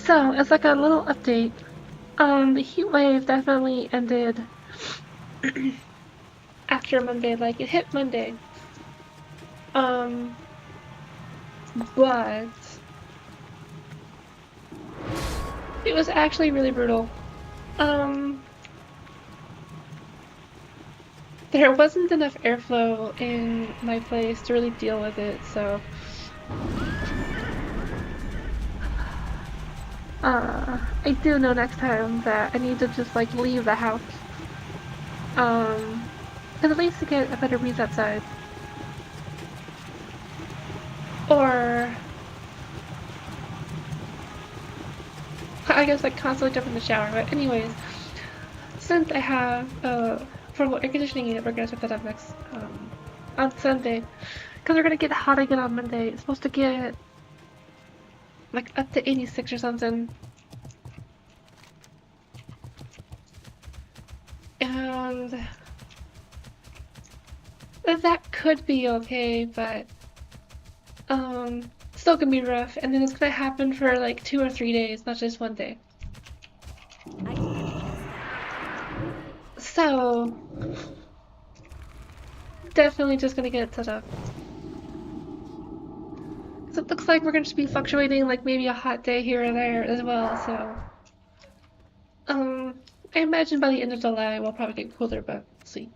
So, as like a little update, the heat wave definitely ended after Monday, like it hit Monday. Um, but it was actually really brutal. Um, there wasn't enough airflow in my place to really deal with it, so I do know next time that I need to just like leave the house. And at least to get a better breeze outside. Or I guess like constantly jump in the shower. But anyways, since I have portable air conditioning unit, we're gonna set that up next on Sunday. Because we're gonna get hot again on Monday. It's supposed to get like up to 86 or something. And that could be okay, but still gonna be rough. And then it's gonna happen for like 2 or 3 days, not just one day. So definitely just gonna get it set up. So it looks like we're gonna just be fluctuating like maybe a hot day here or there as well, so I imagine by the end of July we'll probably get cooler, but we'll see.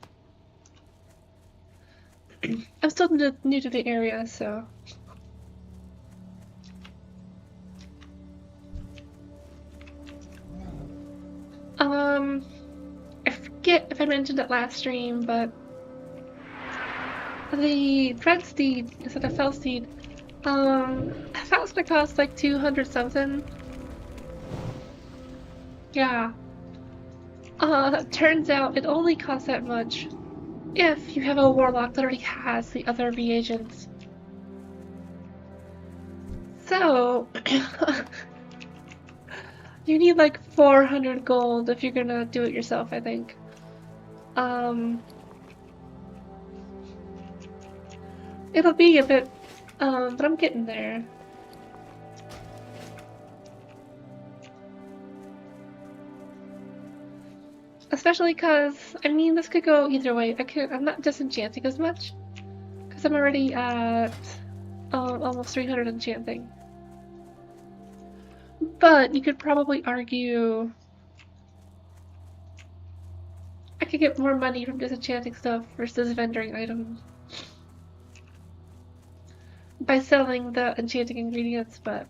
I'm still new to the area, so I forget if I mentioned it last stream, but the thread steed instead of fell steed, I thought it was gonna cost like 200 something. Yeah. Turns out it only costs that much if you have a warlock that already has the other reagents. So, you need like 400 gold if you're gonna do it yourself, I think. It'll be a bit, but I'm getting there. Especially because, I mean, this could go either way. I'm not disenchanting as much, because I'm already at almost 300 enchanting. But you could probably argue I could get more money from disenchanting stuff versus vendoring items by selling the enchanting ingredients, but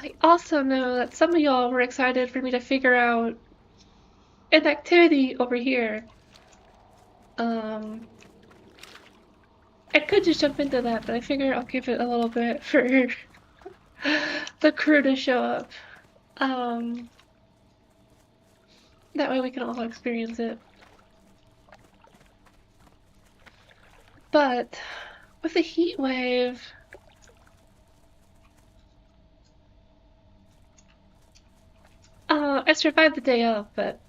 I also know that some of y'all were excited for me to figure out an activity over here. I could just jump into that, but I figure I'll give it a little bit for the crew to show up. That way we can all experience it. But with the heat wave, I survived the day of, but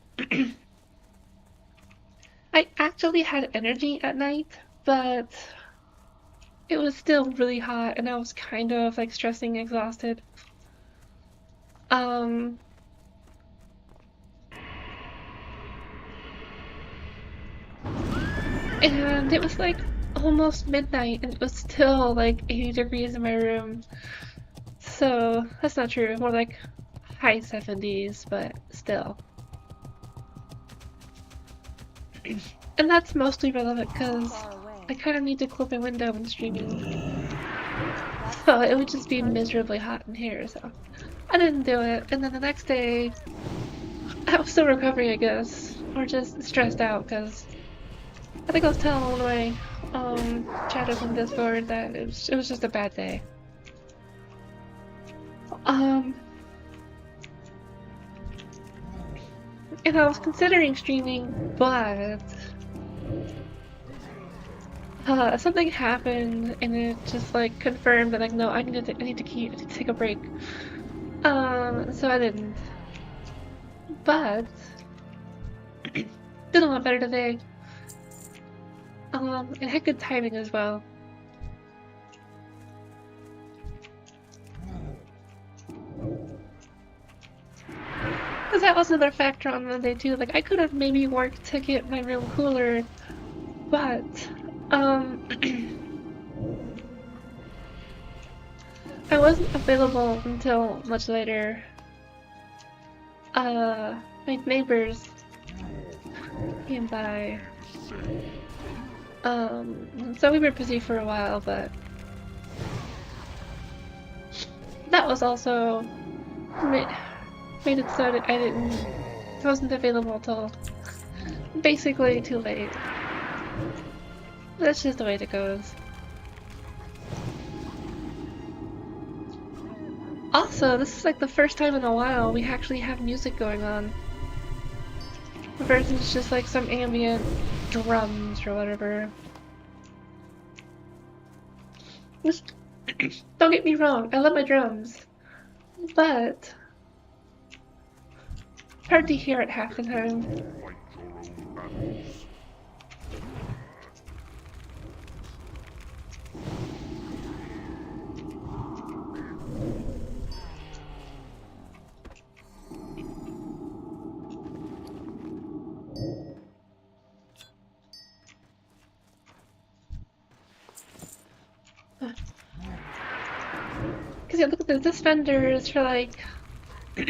I actually had energy at night, but it was still really hot and I was kind of like stressing, exhausted. And it was like almost midnight and it was still like 80 degrees in my room. So that's not true, more like high 70s, but still. And that's mostly relevant because I kind of need to close my window when streaming. So it would just be miserably hot in here, so I didn't do it. And then the next day, I was still recovering, I guess, or just stressed out because I think I was telling my chatters on Discord that it was just a bad day. And I was considering streaming, but something happened and it just like confirmed that like no, I need to take a break. So I didn't. But did a lot better today. And had good timing as well. Because that was another factor on Monday too. Like I could have maybe worked to get my room cooler, but I wasn't available until much later. My neighbors came by. So we were busy for a while, but that was also made it so that I wasn't available till basically too late. That's just the way it goes. Also, this is like the first time in a while we actually have music going on. Versus just like some ambient drums or whatever. Just, don't get me wrong, I love my drums, but it's hard to hear it half the time. Because yeah, look at this. This fender is for like a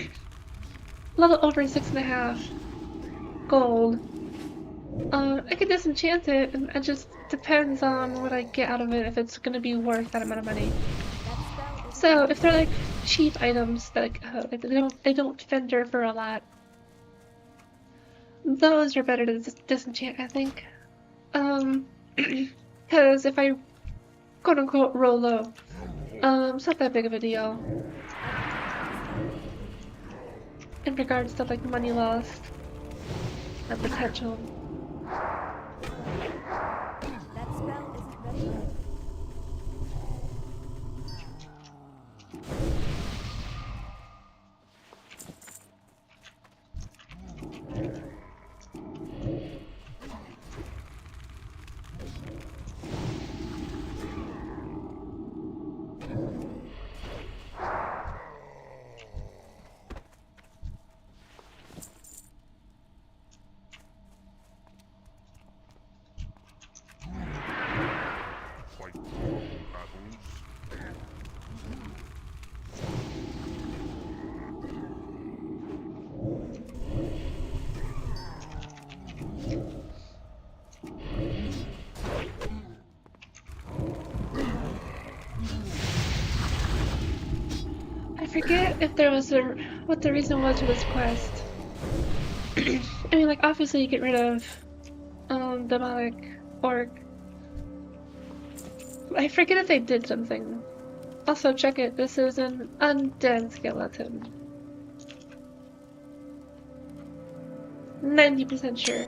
little over 6.5 gold. I could disenchant it, and it just depends on what I get out of it, if it's gonna be worth that amount of money. So if they're like cheap items, like they don't fender for a lot, those are better to disenchant, I think. Because if I quote unquote roll low, it's not that big of a deal in regards to like money lost and potential. That spell isn't ready yet. I forget if there was what the reason was for this quest. I mean, like, obviously you get rid of, demonic orc. I forget if they did something. Also, check it, this is an undead skeleton. 90% sure.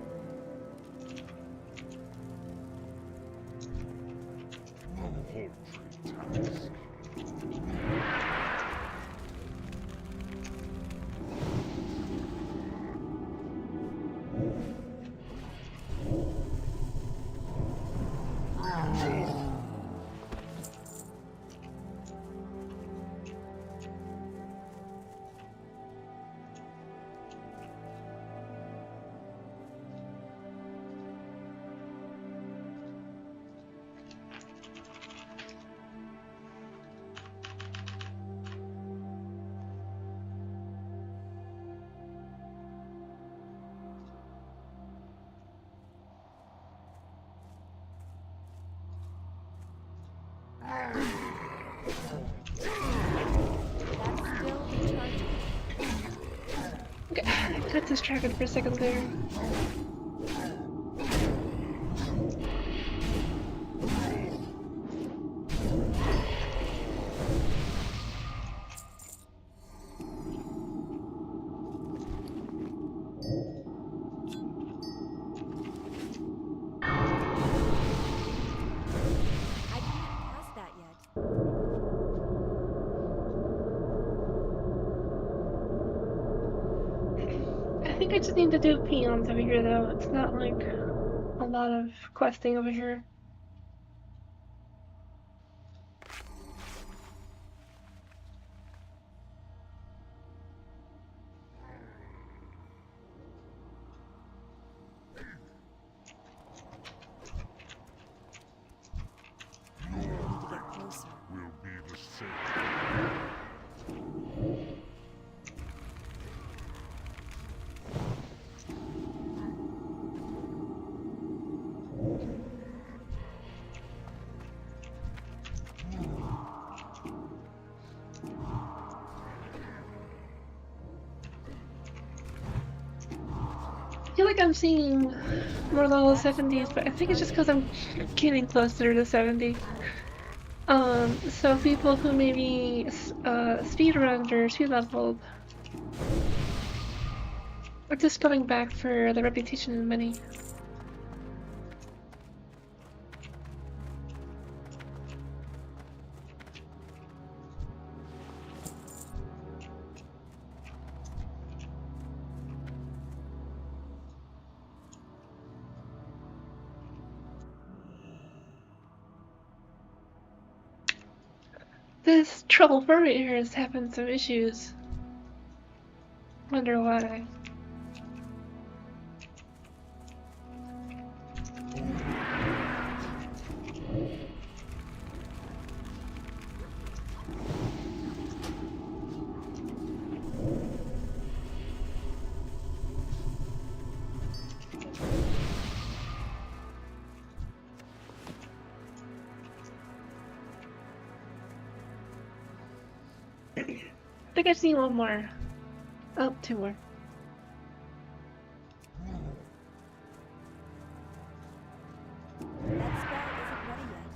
Okay, I got distracted for a second there. think I just need to do peons over here, though. It's not like a lot of questing over here. I feel like I'm seeing more level 70s, but I think it's just because I'm getting closer to 70. So people who maybe speedrunned or speed leveled are just coming back for the reputation and money. This trouble here is having some issues. Wonder why. I think I've seen one more. Oh, two more. That spell isn't ready yet.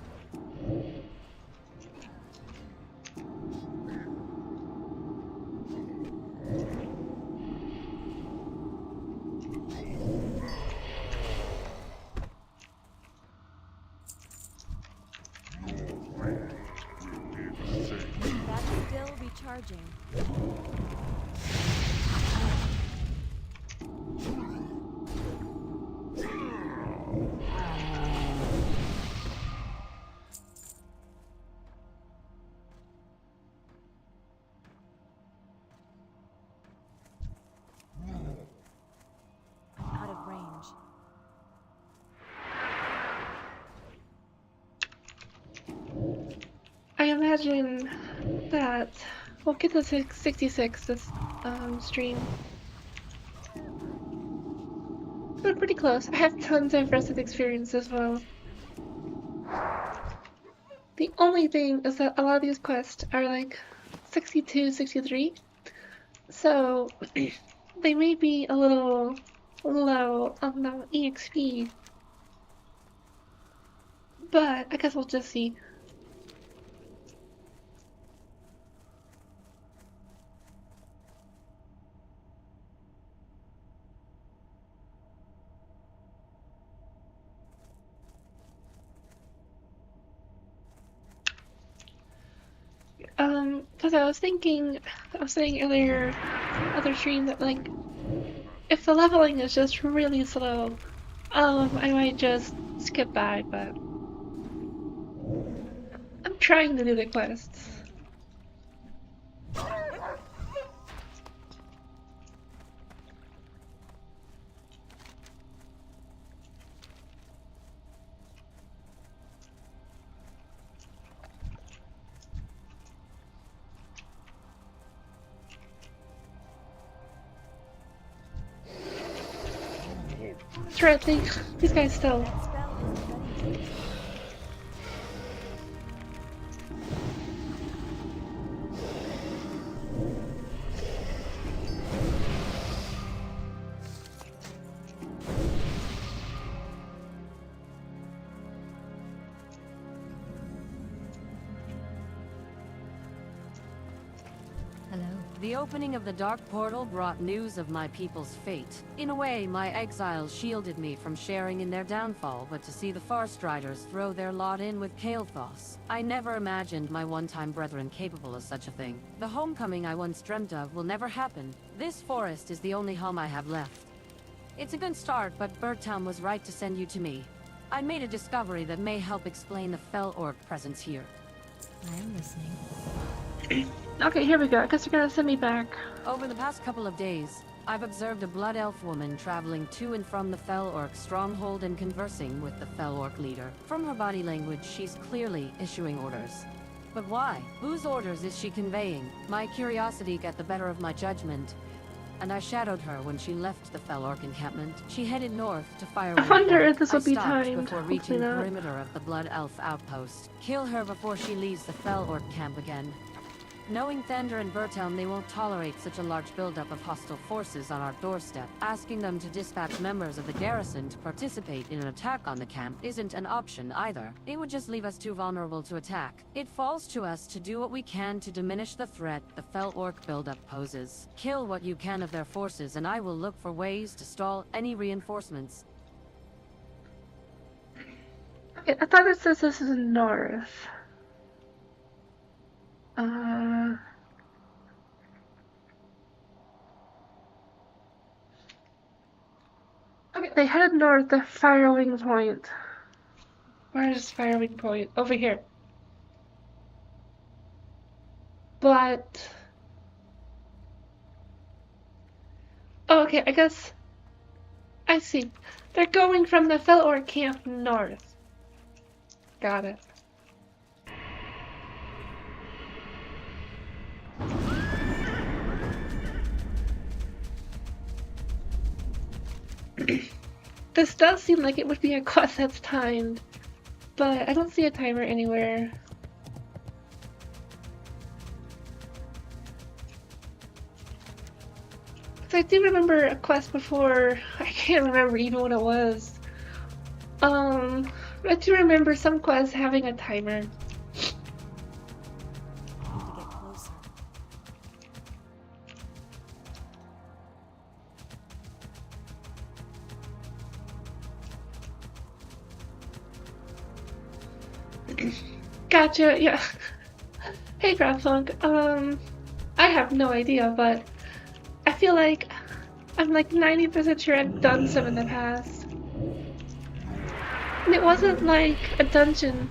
That's still recharging. I'm out of range. I imagine that we'll get to 66 this stream. We're pretty close. I have tons of rested experience as well. The only thing is that a lot of these quests are like 62, 63. So they may be a little low on the EXP. But I guess we'll just see. Because I was saying earlier, other stream that like, if the leveling is just really slow, I might just skip by, but I'm trying to do the quests. That's right, these guys still. That spell isn't ready yet. Hello. The opening of the Dark Portal brought news of my people's fate. In a way, my exiles shielded me from sharing in their downfall, but to see the Farstriders throw their lot in with Kael'thas, I never imagined my one-time brethren capable of such a thing. The homecoming I once dreamt of will never happen. This forest is the only home I have left. It's a good start, but Birdtown was right to send you to me. I made a discovery that may help explain the Fel Orc presence here. I am listening. Okay, here we go. I guess you're gonna send me back. Over the past couple of days, I've observed a Blood Elf woman traveling to and from the Fel Orc stronghold and conversing with the Fel Orc leader. From her body language, she's clearly issuing orders. But why? Whose orders is she conveying? My curiosity got the better of my judgment, and I shadowed her when she left the Fel Orc encampment. She headed north to Firewood. I wonder Point. if this will be stopped timed. before Hopefully reaching the not. perimeter of the Blood Elf outpost. Kill her before she leaves the Fel Orc camp again. Knowing Thunder and Birdtown, they won't tolerate such a large buildup of hostile forces on our doorstep. Asking them to dispatch members of the garrison to participate in an attack on the camp isn't an option either. It would just leave us too vulnerable to attack. It falls to us to do what we can to diminish the threat the Fel Orc buildup poses. Kill what you can of their forces, and I will look for ways to stall any reinforcements. Okay, I thought it says this is north. Okay, they headed north to Firewing Point. Where is Firewing Point? Over here. But... oh, okay, I guess... I see. They're going from the Fel Orc camp north. Got it. This does seem like it would be a quest that's timed, but I don't see a timer anywhere. So I do remember a quest before, I can't remember even what it was. I do remember some quests having a timer. I need to get closer. Gotcha, yeah. Hey, Crafthunk. I have no idea, but I feel like I'm like 90% sure I've done some in the past. And it wasn't like a dungeon.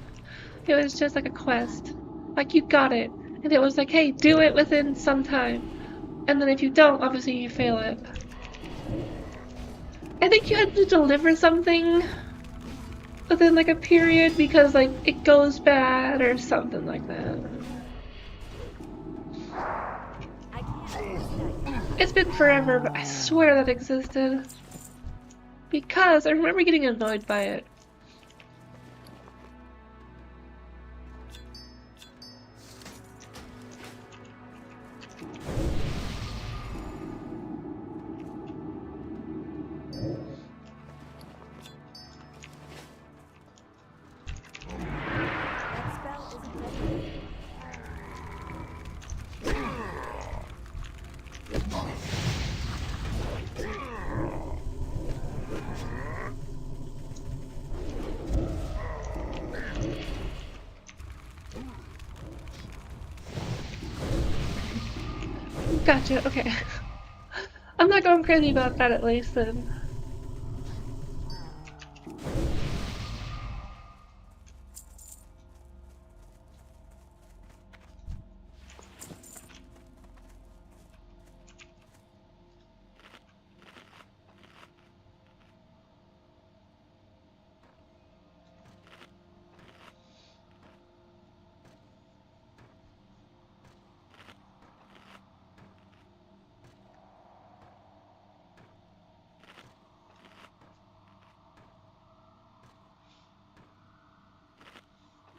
It was just like a quest. Like you got it. And it was like, hey, do it within some time. And then if you don't, obviously you fail it. I think you had to deliver something within like a period because like it goes bad or something like that. I can't. It's been forever, but I swear that existed. Because I remember getting annoyed by it. That spell isn't ready. Gotcha, okay. I'm not going crazy about that at least then.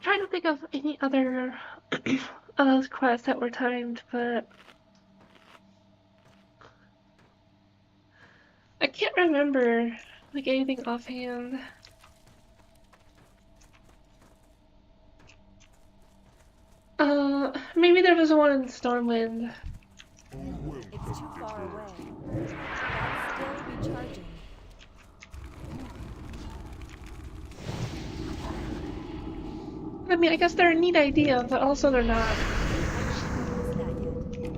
Trying to think of any other of those quests that were timed, but I can't remember like anything offhand. Maybe there was one in Stormwind. It's too far away. That's still recharging. I mean, I guess they're a neat idea, but also they're not. I can't use that yet.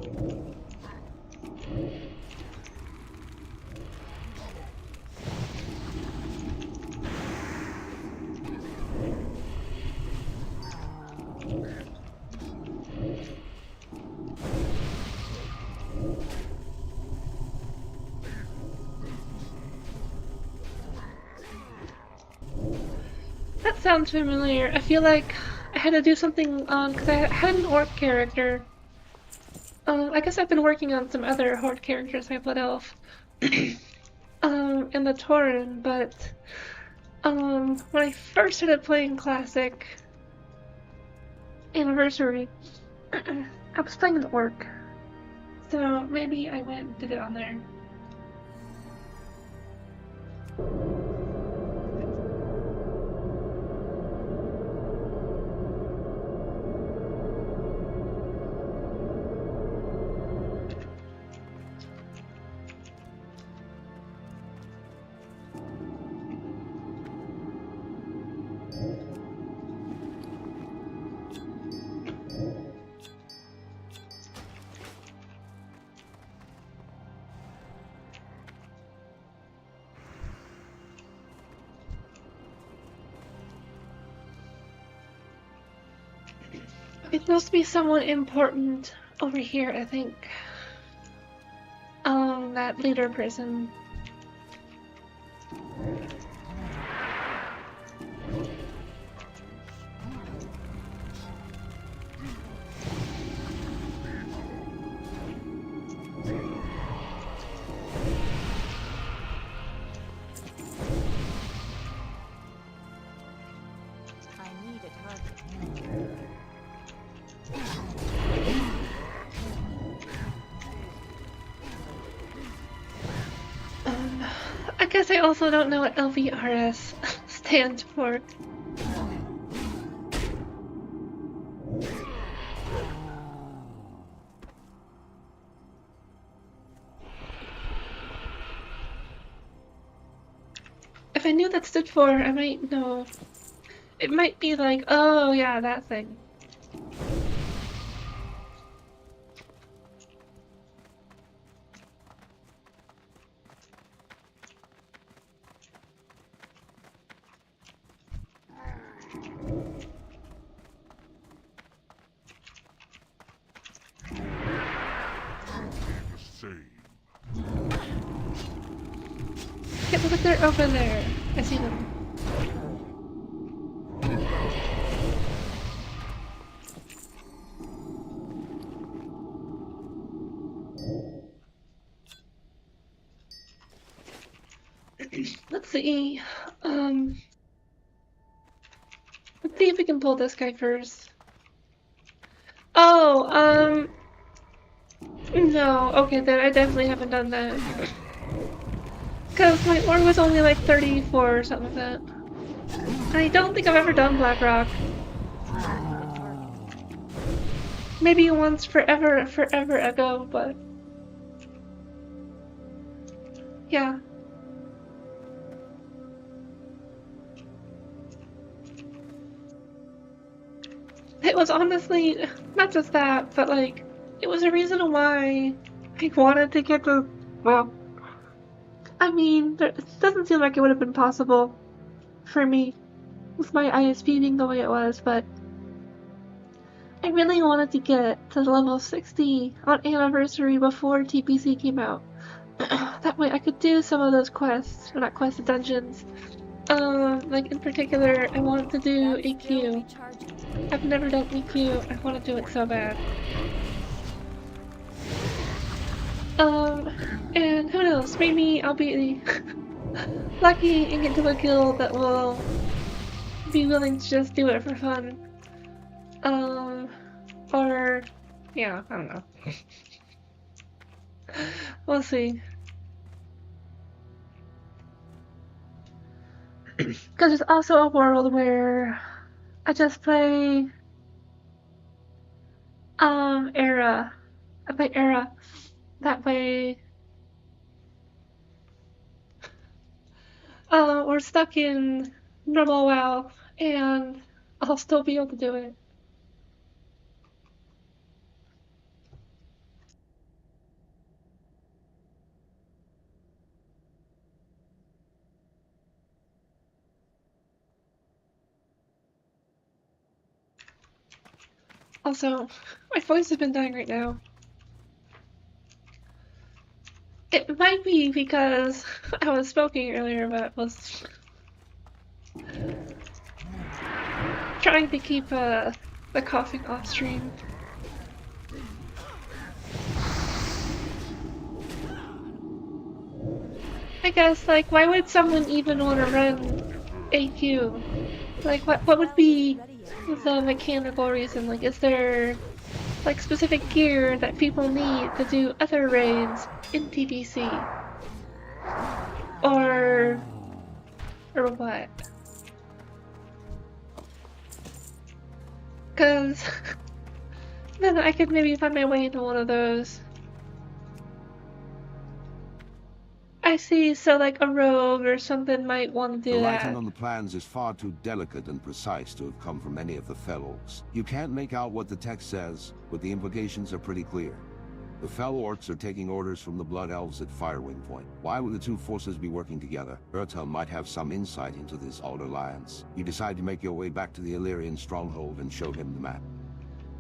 That sounds familiar. I feel like I had to do something on because I had an orc character. I guess I've been working on some other horde characters I put elf. In the Tauren, but when I first started playing Classic Anniversary, I was playing an orc. So maybe I went and did it on there. It's supposed to be someone important over here, I think. That leader person. I need a target. I guess I also don't know what LVRS stands for. If I knew that stood for, I might know. It might be like, oh yeah, that thing. Yeah, look, they're over there. I see them. Let's see. Let's see if we can pull this guy first. Oh, no. Okay, then I definitely haven't done that. Because my org was only like 34 or something like that. And I don't think I've ever done Blackrock. Maybe once forever ago, but... yeah. It was honestly, not just that, but like, it was a reason why I wanted to get to, well, I mean, it doesn't seem like it would have been possible for me with my ISP being the way it was, but I really wanted to get to level 60 on Anniversary before TBC came out. That way I could do some of those quests, or not quests, dungeons. Like in particular, I wanted to do EQ. I've never done EQ, I want to do it so bad. And who knows, maybe I'll be lucky and get to a guild that will be willing to just do it for fun. Or, yeah, I don't know. We'll see. Because there's also a world where I just play, Era. I play Era. That way, we're stuck in normal WoW, and I'll still be able to do it. Also, my voice has been dying right now. It might be because I was smoking earlier, but was trying to keep the coughing off stream. I guess, like, why would someone even want to run AQ? Like, what would be the mechanical reason? Like, is there, like, specific gear that people need to do other raids in TBC? Or what? Cause then I could maybe find my way into one of those. I see, so like a rogue or something might want to do The that. writing on the plans is far too delicate and precise to have come from any of the Fell Orcs. You can't make out what the text says, but the implications are pretty clear. The Fell Orcs are taking orders from the Blood Elves at Firewing Point. Why would the two forces be working together? Bertel might have some insight into this old alliance. You decide to make your way back to the Illyrian stronghold and show him the map.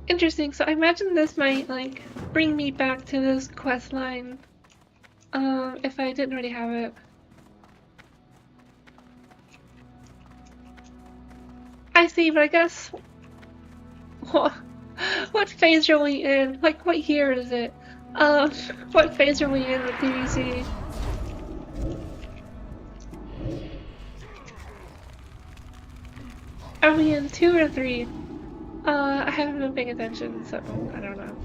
Interesting, so I imagine this might, like, bring me back to this quest line. If I didn't already have it. I see, but I guess... What phase are we in? Like, what year is it? What phase are we in with TBC? Are we in 2 or 3? I haven't been paying attention, so I don't know.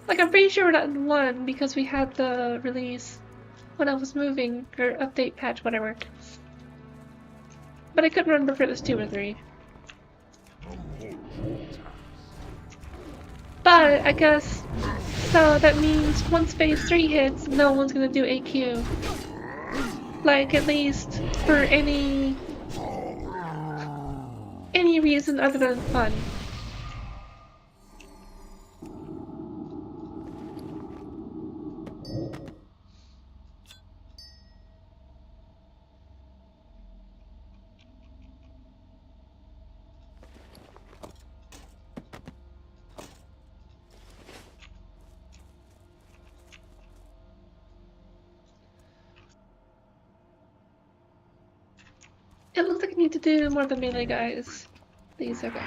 Like, I'm pretty sure we're not in 1 because we had the release when I was moving, or update patch, whatever. But I couldn't remember if it was 2 or 3. But I guess, so that means once phase 3 hits, no one's gonna do AQ. Like, at least for any reason other than fun. It looks like I need to do more of the melee guys. These, okay.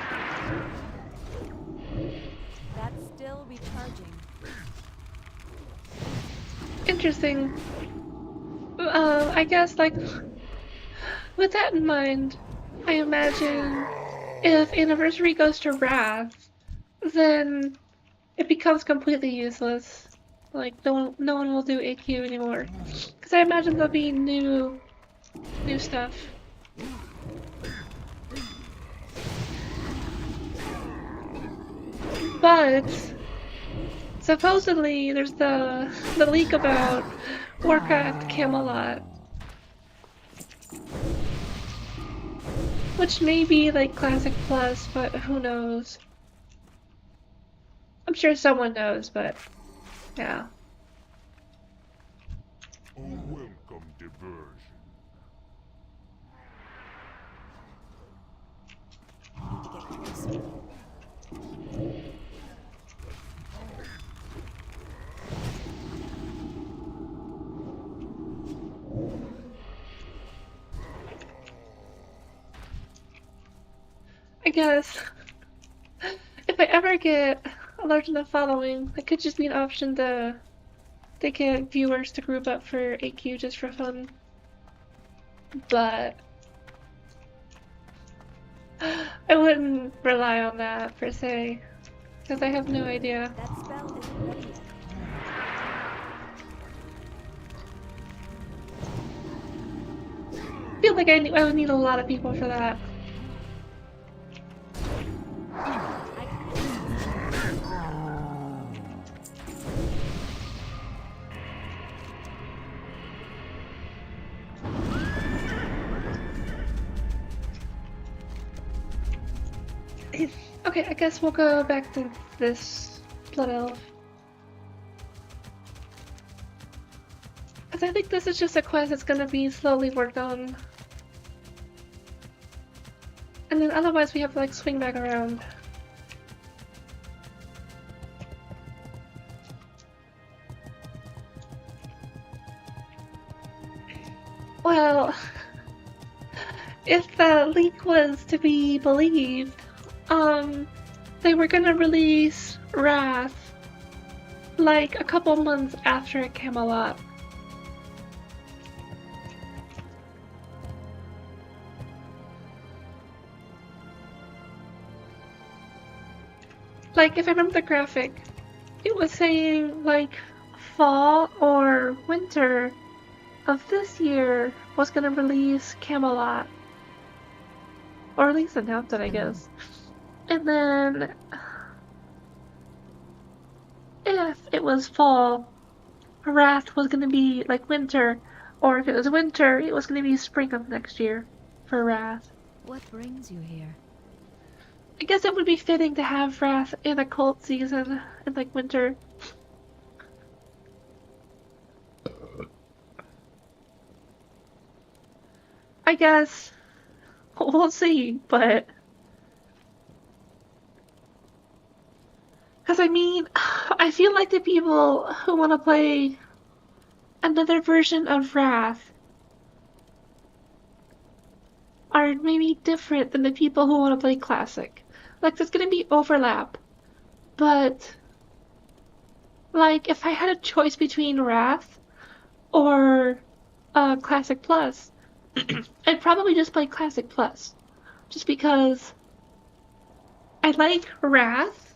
That's still recharging. Interesting. I guess, like, with that in mind, I imagine if Anniversary goes to Wrath, then it becomes completely useless. Like, no one will do AQ anymore. Because I imagine there'll be new stuff. But supposedly there's the leak about Warcraft Camelot, which may be like Classic Plus, but who knows? I'm sure someone knows, but yeah. A welcome diversion. Need to get closer. I guess if I ever get a large enough following, it could just be an option to get viewers to group up for AQ just for fun. But I wouldn't rely on that per se, because I have no idea. That spell isn't ready yet. I feel like I would need a lot of people for that. Okay, I guess we'll go back to this Blood Elf. Because I think this is just a quest that's gonna be slowly worked on. And then otherwise we have to like swing back around. Well, if the leak was to be believed, they were gonna release Wrath like a couple months after Camelot. Like, if I remember the graphic, it was saying like fall or winter of this year was gonna release Camelot. Or at least announced it, I guess. And then if it was fall, Wrath was gonna be like winter, or if it was winter, it was gonna be spring of next year for Wrath. What brings you here? I guess it would be fitting to have Wrath in a cold season in like winter. I guess we'll see, but because I mean, I feel like the people who want to play another version of Wrath are maybe different than the people who want to play Classic. Like, there's gonna be overlap, but like, if I had a choice between Wrath or Classic Plus, I'd probably just play Classic Plus, just because I like Wrath,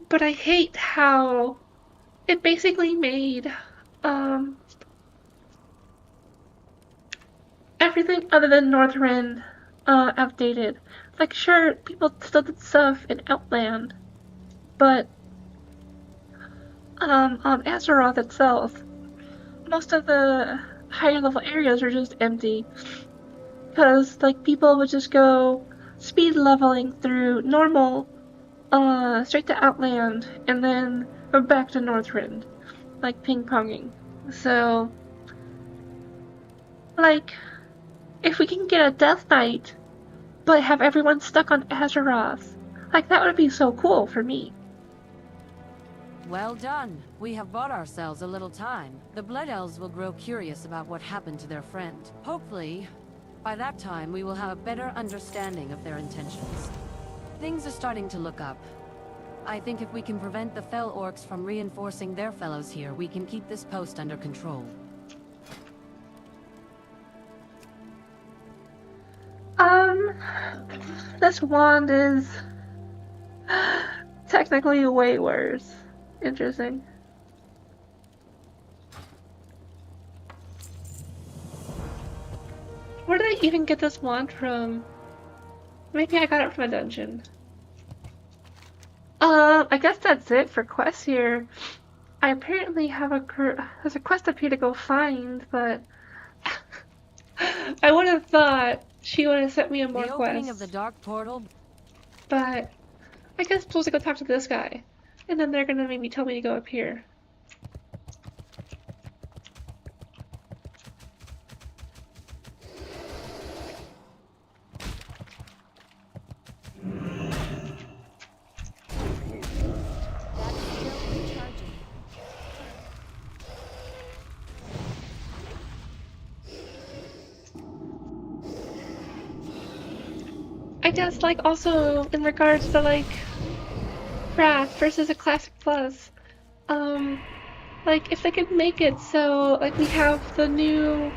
but I hate how it basically made everything other than Northrend outdated. Like, sure, people still did stuff in Outland, but on Azeroth itself, most of the higher level areas are just empty. Because, like, people would just go speed leveling through normal, straight to Outland, and then go back to Northrend. Like, ping-ponging. So, like, if we can get a Death Knight, but have everyone stuck on Azeroth, like, that would be so cool for me. Well done. We have bought ourselves a little time. The Blood Elves will grow curious about what happened to their friend. Hopefully, by that time, we will have a better understanding of their intentions. Things are starting to look up. I think if we can prevent the Fell Orcs from reinforcing their fellows here, we can keep this post under control. This wand is technically way worse. Interesting. Where did I even get this wand from? Maybe I got it from a dungeon. I guess that's it for quests here. I apparently have there's a quest up here to go find, but I would have thought she would have sent me a more The quest. opening of the dark portal. But I guess I'm supposed to go talk to this guy, and then they're gonna maybe tell me to go up here. That's still recharging. I guess, like, also in regards to, like, Wrath versus a Classic Plus, like, if they could make it so, like, we have the new,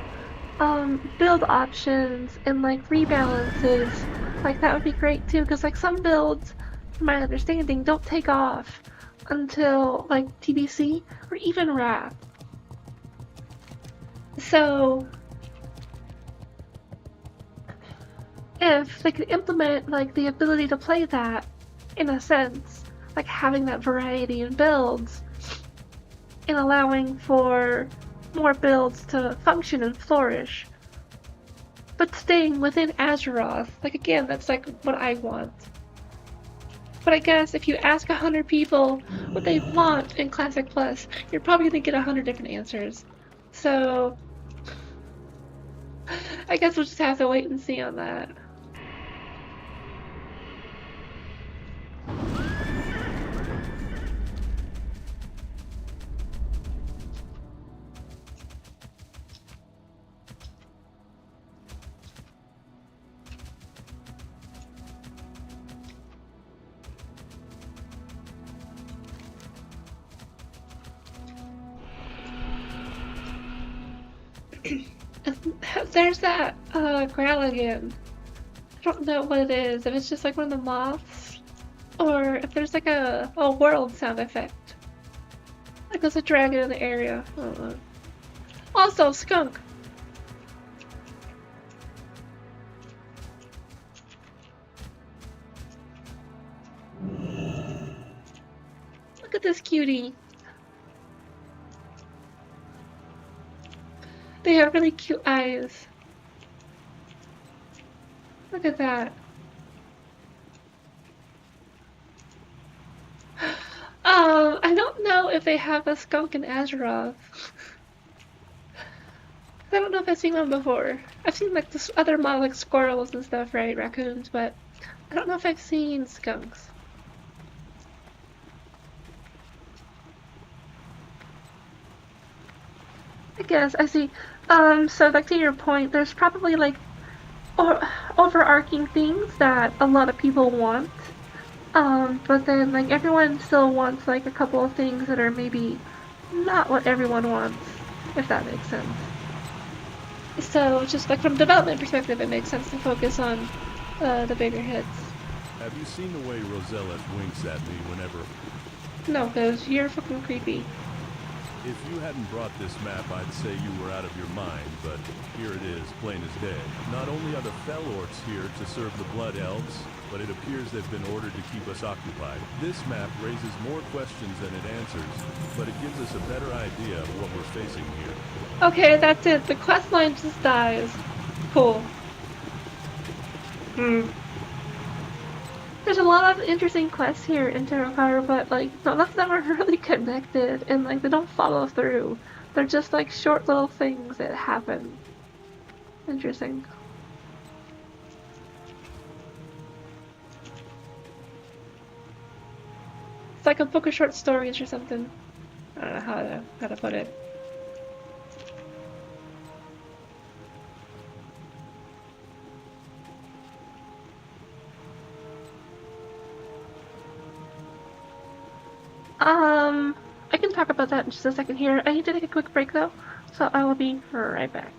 build options and, like, rebalances, like, that would be great, too, because, like, some builds, from my understanding, don't take off until, like, TBC or even Wrath. So, if they could implement, like, the ability to play that, in a sense, like having that variety in builds, and allowing for more builds to function and flourish, but staying within Azeroth, like, again, that's, like, what I want. But I guess if you ask 100 people what they want in Classic Plus, you're probably gonna get 100 different answers. So I guess we'll just have to wait and see on that. There's that growl again. I don't know what it is. If it's just like one of the moths, or if there's like a world sound effect. Like there's a dragon in the area. I don't know. Also, skunk. Look at this cutie. They have really cute eyes. Look at that. I don't know if they have a skunk in Azeroth. I don't know if I've seen one before. I've seen like this other model like squirrels and stuff, right? Raccoons, but I don't know if I've seen skunks. I guess I see. So like to your point, there's probably like overarching things that a lot of people want. But then like everyone still wants like a couple of things that are maybe not what everyone wants, if that makes sense. So just like from a development perspective, it makes sense to focus on the bigger hits. Have you seen the way Rosella winks at me whenever... No, because you're fucking creepy. If you hadn't brought this map, I'd say you were out of your mind, but here it is, plain as day. Not only are the Fell Orcs here to serve the Blood Elves, but it appears they've been ordered to keep us occupied. This map raises more questions than it answers, but it gives us a better idea of what we're facing here. Okay, that's it. The quest line just dies. Cool. There's a lot of interesting quests here in Terokkar, but like none of them are really connected, and like they don't follow through. They're just like short little things that happen. Interesting. It's like a book of short stories or something. I don't know how to put it. I can talk about that in just a second here. I need to take a quick break though, so I will be right back.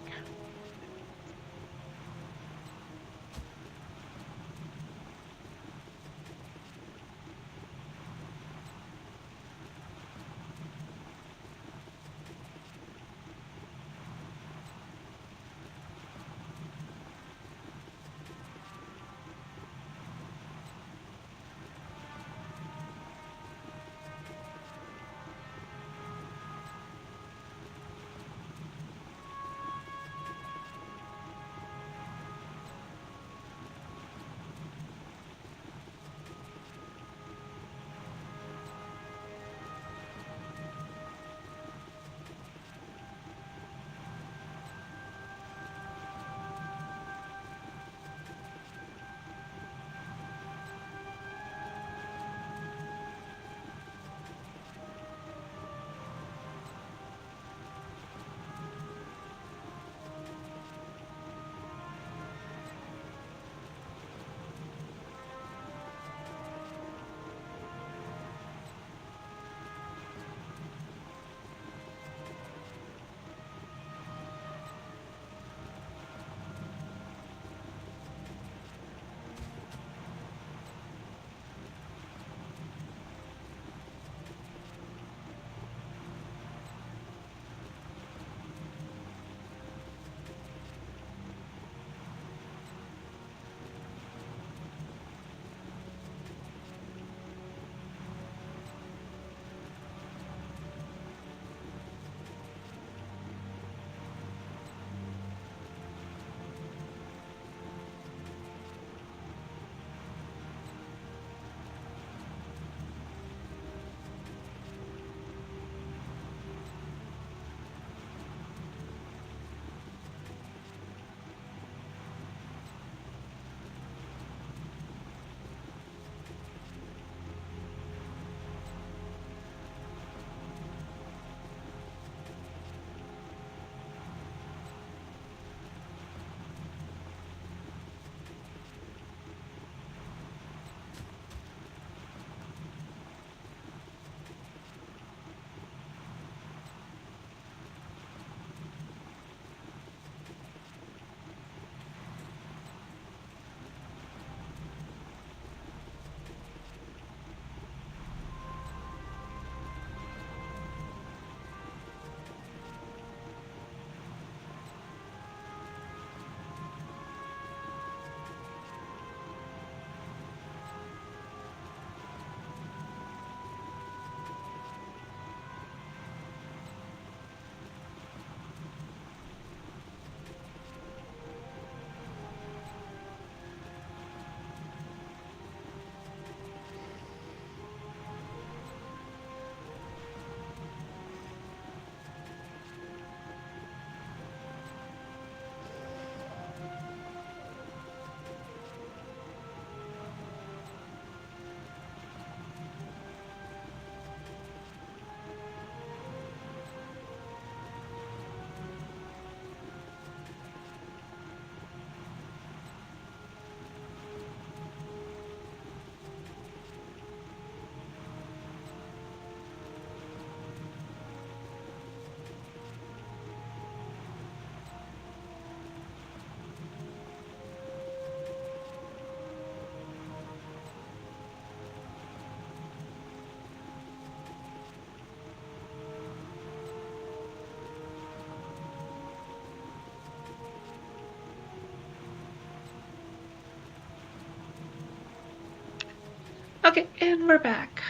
Okay, and we're back.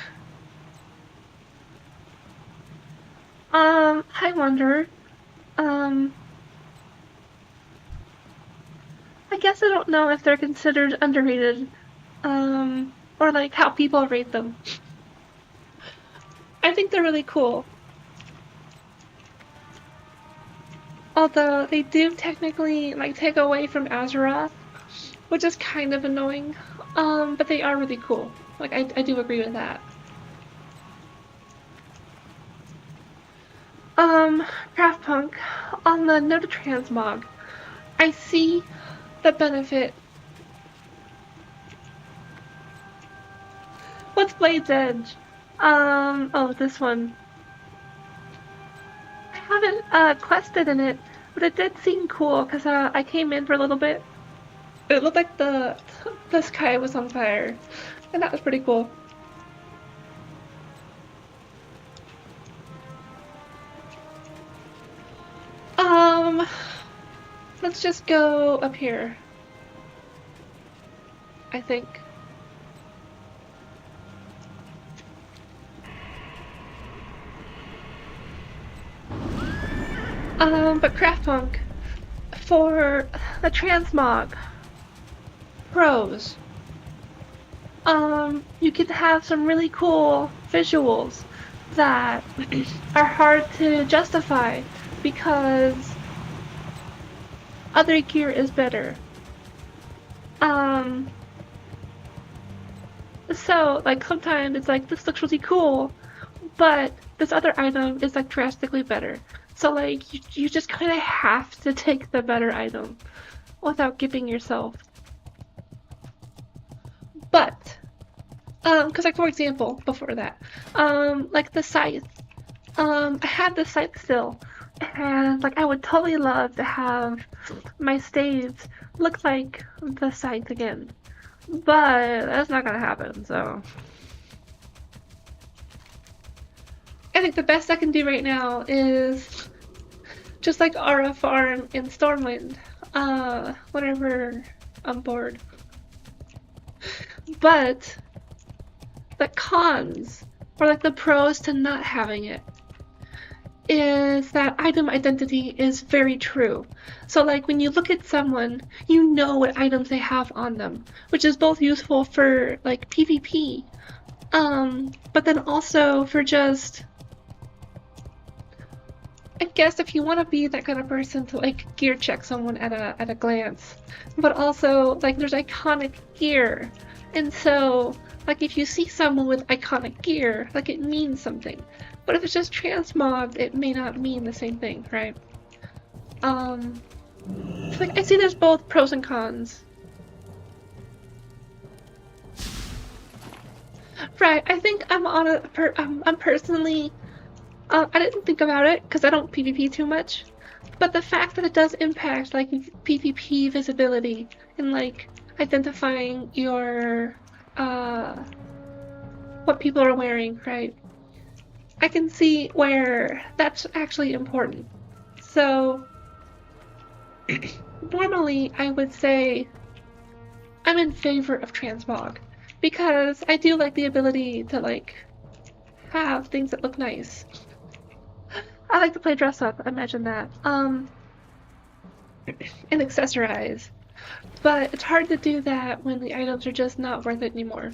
I wonder, I guess I don't know if they're considered underrated, or like how people rate them. I think they're really cool. Although they do technically like take away from Azeroth, which is kind of annoying. But they are really cool. Like I do agree with that. Craft Punk, on the no to transmog, I see the benefit. What's Blade's Edge? Oh, this one. I haven't quested in it, but it did seem cool because I came in for a little bit. It looked like the sky was on fire, and that was pretty cool. Let's just go up here, I think. But Craftpunk, for the transmog pros, you can have some really cool visuals that are hard to justify because other gear is better. So like sometimes it's like this looks really cool, but this other item is like drastically better. So like you just kind of have to take the better item without giving yourself. But because like for example, before that, like the scythe, I had the scythe still, and like I would totally love to have my staves look like the scythe again, but that's not gonna happen. So I think the best I can do right now is just like Aura Farm in Stormwind, whenever I'm bored. But the cons, or like the pros to not having it, is that item identity is very true. So like when you look at someone, you know what items they have on them, which is both useful for like PvP, but then also for just, I guess if you want to be that kind of person to like gear check someone at a glance, but also like there's iconic gear, and so like if you see someone with iconic gear, like it means something. But if it's just transmogged, it may not mean the same thing, right? So like I see there's both pros and cons. Right, I think I'm on a I'm personally, I didn't think about it because I don't PvP too much, but the fact that it does impact like PvP visibility and like identifying your what people are wearing, right? I can see where that's actually important. So normally I would say I'm in favor of transmog because I do like the ability to like have things that look nice. I like to play dress up, imagine that. And accessorize. But it's hard to do that when the items are just not worth it anymore.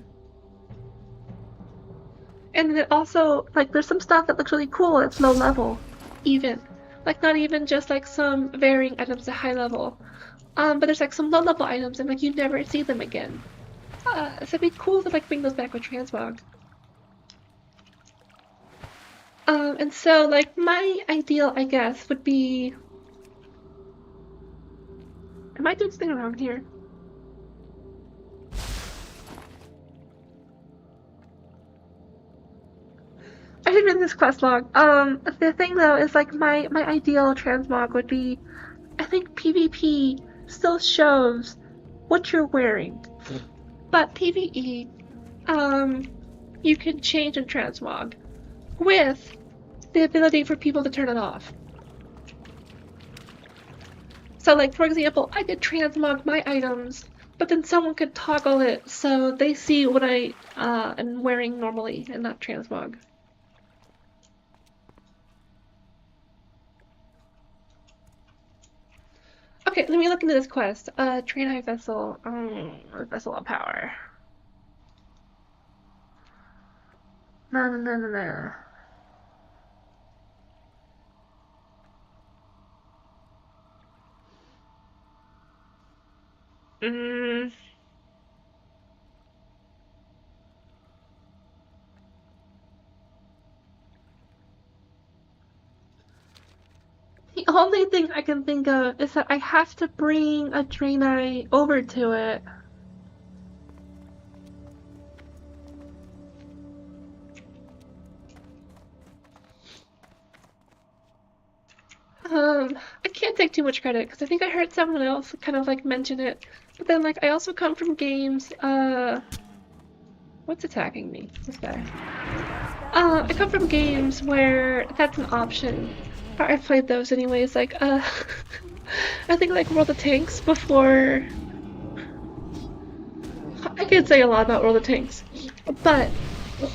And then also, like, there's some stuff that looks really cool, it's low level, even. Like, not even just, like, some varying items at high level. But there's, like, some low level items and, like, you never see them again. So it'd be cool to, like, bring those back with transmog. And so, like, my ideal, I guess, would be... Am I doing something wrong here? I should read this quest log. The thing though is like my ideal transmog would be, I think PvP still shows what you're wearing, but PvE, you can change in transmog with the ability for people to turn it off. So like for example, I could transmog my items but then someone could toggle it so they see what I am wearing normally and not transmog. Okay, let me look into this quest. Train high vessel, vessel of power. No. The only thing I can think of is that I have to bring a Draenei over to it. I can't take too much credit because I think I heard someone else kind of like mention it. But then like I also come from games, what's attacking me? This guy. I come from games where that's an option. Or I've played those anyways, like I think like World of Tanks before. I could say a lot about World of Tanks. But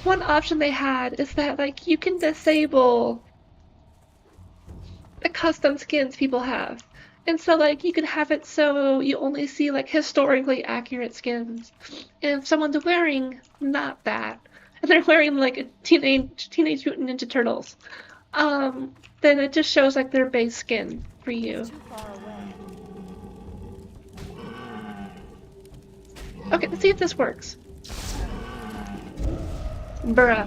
one option they had is that like you can disable the custom skins people have. And so like you could have it so you only see like historically accurate skins. And if someone's wearing not that, and they're wearing like a Teenage Mutant Ninja Turtles, then it just shows like their base skin for you. Too far away. Okay, let's see if this works. Bruh.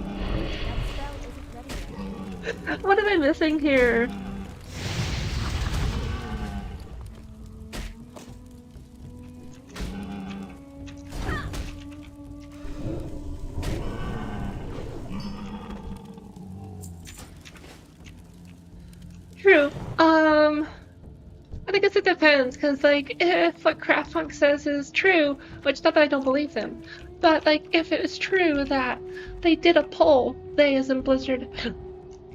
That spell isn't ready yet. What am I missing here? True. I guess it depends, because, like, if what Craftpunk says is true, which not that I don't believe them, but, like, if it is true that they did a poll, they as in Blizzard,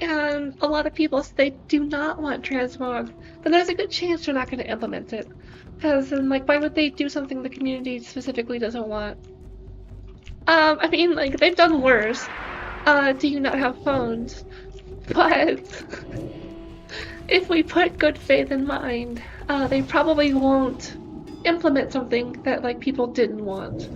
and a lot of people say they do not want transmog, then there's a good chance they're not going to implement it. Because, like, why would they do something the community specifically doesn't want? I mean, like, they've done worse. Do you not have phones? But if we put good faith in mind, they probably won't implement something that, like, people didn't want.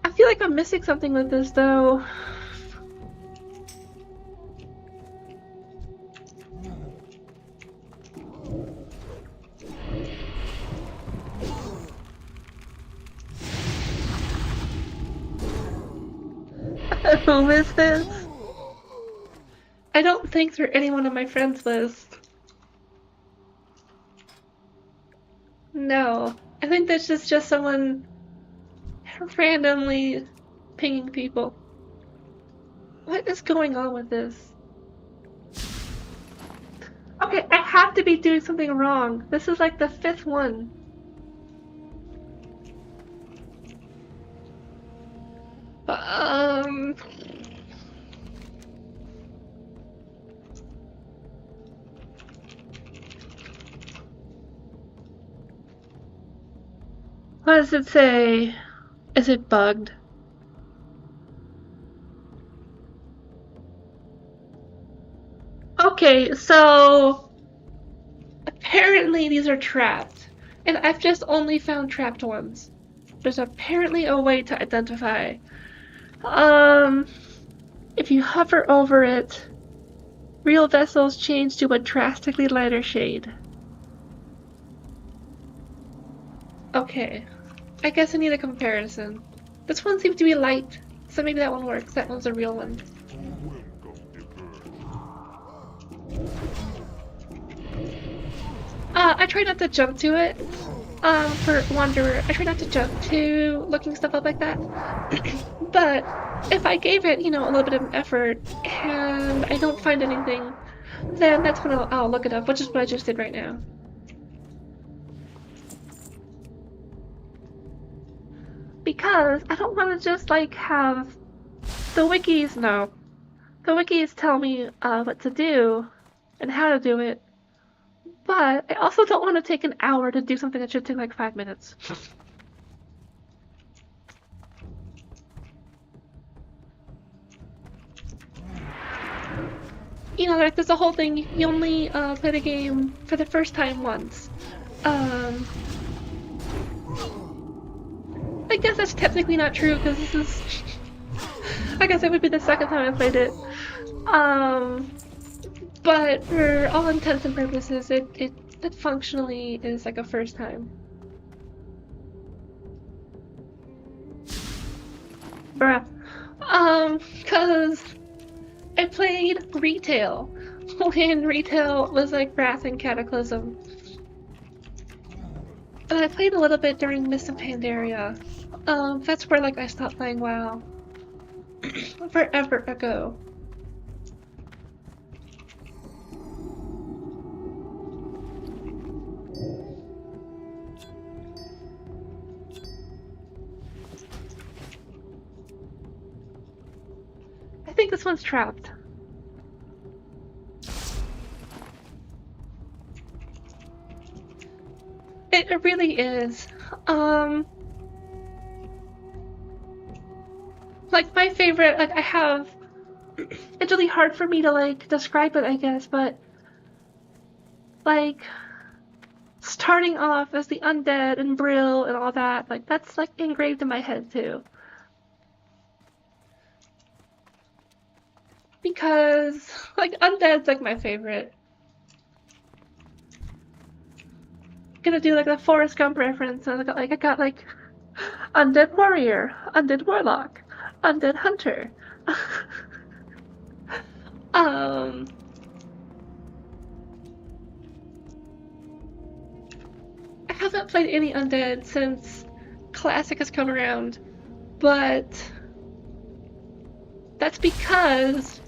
I feel like I'm missing something with this, though. Who is this? I don't think they're anyone on my friends list. No, I think this is just someone randomly pinging people. What is going on with this? Okay, I have to be doing something wrong. This is like the 5th one. What does it say? Is it bugged? Okay, so apparently these are trapped, and I've just only found trapped ones. There's apparently a way to identify. If you hover over it, real vessels change to a drastically lighter shade. Okay, I guess I need a comparison. This one seems to be light, so maybe that one works. That one's a real one. I try not to jump to it. For Wanderer, I try not to jump to looking stuff up like that. But if I gave it, you know, a little bit of effort and I don't find anything, then that's when I'll look it up, which is what I just did right now. Because I don't want to just, like, have the wikis, no. The wikis tell me what to do and how to do it, but I also don't want to take an hour to do something that should take like 5 minutes. You know, like there's a whole thing, you only play the game for the first time once. I guess that's technically not true because this is... I guess it would be the second time I played it. But for all intents and purposes, it functionally is like a first time. Bruh. Cause I played Retail when Retail was like Wrath and Cataclysm. And I played a little bit during Mists of Pandaria. That's where like I stopped playing WoW. Forever ago. I think this one's trapped. It really is. Like my favorite, like I have, it's really hard for me to like describe it, I guess, but like starting off as the undead and Brill and all that, like that's like engraved in my head too. Because like undead's like my favorite. Gonna do like a Forrest Gump reference, and I got like undead warrior, undead warlock, undead hunter. I haven't played any undead since Classic has come around, but that's because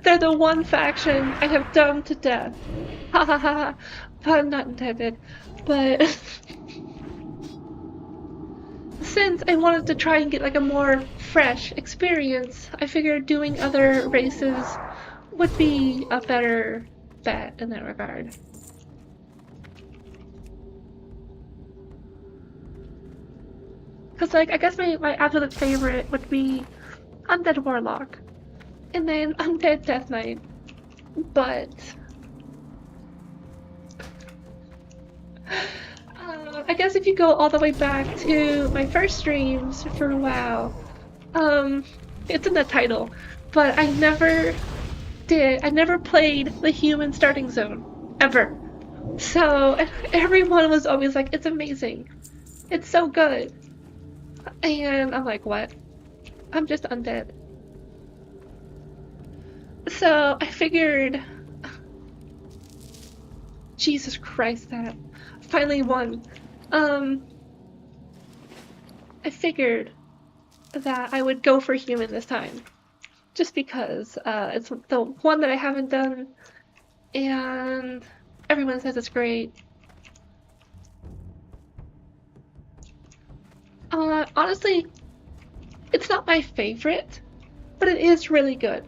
they're the one faction I have done to death. Ha ha ha. Pun not intended. But since I wanted to try and get like a more fresh experience, I figured doing other races would be a better bet in that regard. Cause like I guess my absolute favorite would be Undead Warlock. And then Undead Death Knight. But I guess if you go all the way back to my first streams for WoW, it's in the title, but I never played the human starting zone, ever. So everyone was always like, it's amazing, it's so good. And I'm like, what? I'm just undead. So I figured, Jesus Christ, that finally won. I figured that I would go for human this time, just because it's the one that I haven't done, and everyone says it's great. Honestly, it's not my favorite, but it is really good.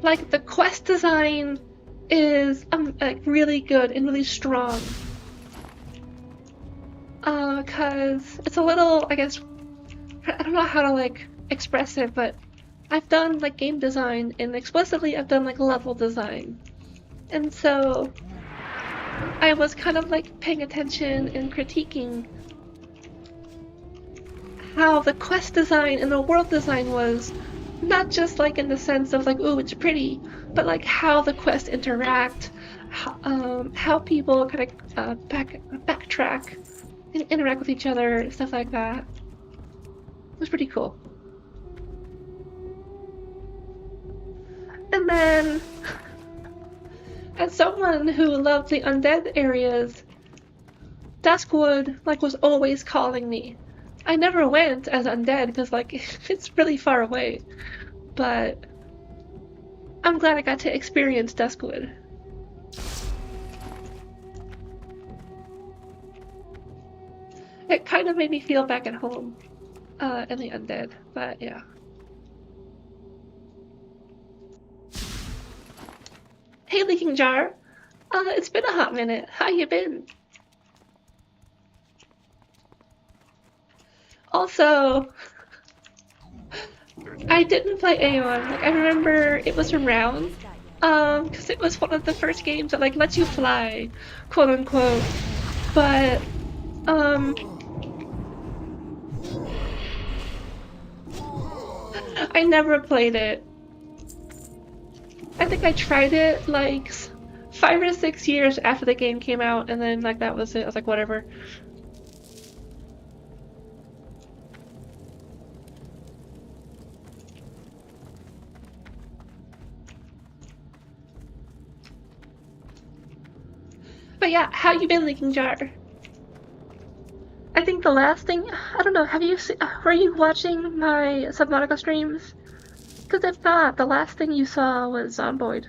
Like, the quest design is like really good and really strong. Cause it's a little, I guess, I don't know how to like express it, but I've done like game design, and explicitly I've done like level design. And so I was kind of like paying attention and critiquing how the quest design and the world design was, not just like in the sense of like, ooh, it's pretty, but like how the quests interact, how people kind of backtrack and interact with each other, stuff like that. It was pretty cool. And then, as someone who loved the undead areas, Duskwood like was always calling me. I never went as undead because like it's really far away, but I'm glad I got to experience Duskwood. It kind of made me feel back at home in the undead, but yeah. Leaking Jar. It's been a hot minute. How you been? Also, I didn't play Aeon. Like, I remember it was around, because it was one of the first games that, like, lets you fly, quote unquote. But, I never played it. I think I tried it, like, 5 or 6 years after the game came out, and then, like, that was it. I was like, whatever. But yeah, how you been, Leaking Jar? I think the last thing, I don't know, have you seen, were you watching my Subnautica streams? Because if not, the last thing you saw was Zomboid.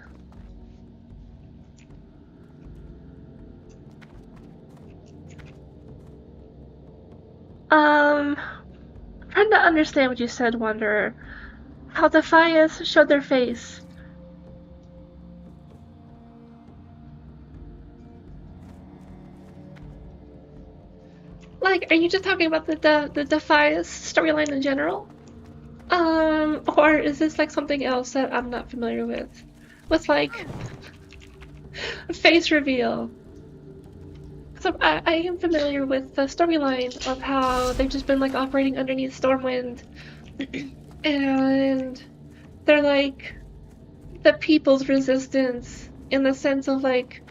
I'm trying to understand what you said, Wanderer. How the Fias showed their face. Like, are you just talking about the Fias storyline in general? Or is this like something else that I'm not familiar with? With like a face reveal. So I am familiar with the storyline of how they've just been like operating underneath Stormwind, and they're like the people's resistance in the sense of like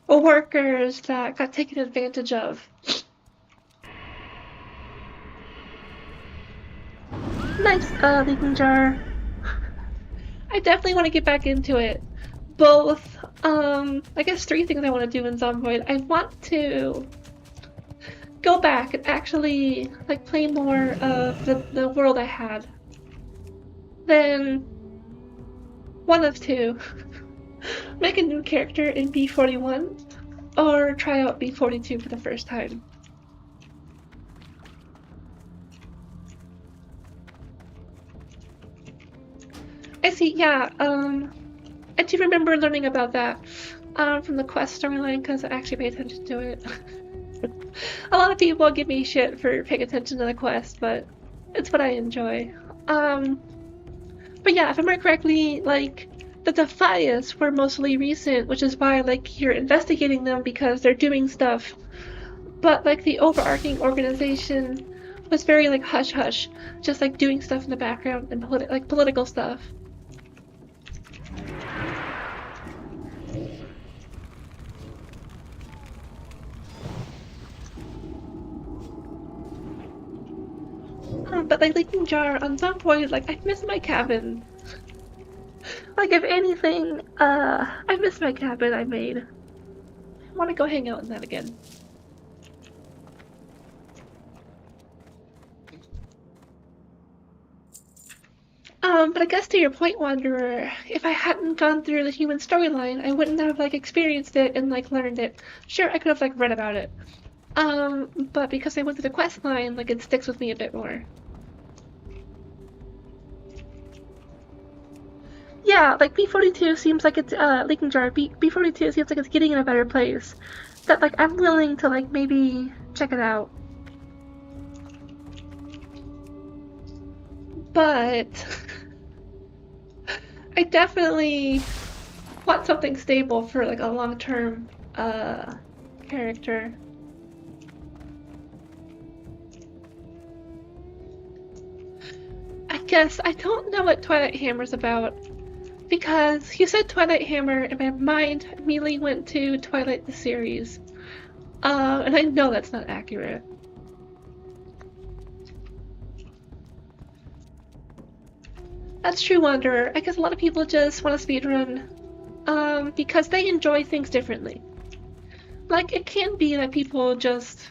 workers that got taken advantage of. Nice, Leaking Jar. I definitely want to get back into it. Both, I guess 3 things I want to do in Zomboid. I want to go back and actually, like, play more of the world I had. Then, one of 2. Make a new character in B41, or try out B42 for the first time. I see, yeah, I do remember learning about that from the quest storyline because I actually pay attention to it. A lot of people give me shit for paying attention to the quest, but it's what I enjoy. But yeah, if I remember correctly, like, the Defias were mostly recent, which is why, like, you're investigating them because they're doing stuff. But, like, the overarching organization was very, like, hush-hush, just, like, doing stuff in the background and political stuff. But like Leaking Jar, on some point, like, I miss my cabin. Like, if anything, I miss my cabin I made. I want to go hang out in that again. But I guess to your point, Wanderer, if I hadn't gone through the human storyline, I wouldn't have, like, experienced it and, like, learned it. Sure, I could have, like, read about it. But because I went through the quest line, like, it sticks with me a bit more. Yeah, like, B42 seems like it's, Leaking Jar, B42 seems like it's getting in a better place. That, like, I'm willing to, like, maybe check it out. But I definitely want something stable for, like, a long-term, character. I guess I don't know what Twilight Hammer's about. Because you said Twilight Hammer, and my mind immediately went to Twilight the series. And I know that's not accurate. That's true, Wanderer. I guess a lot of people just want to speedrun, because they enjoy things differently. Like, it can be that people just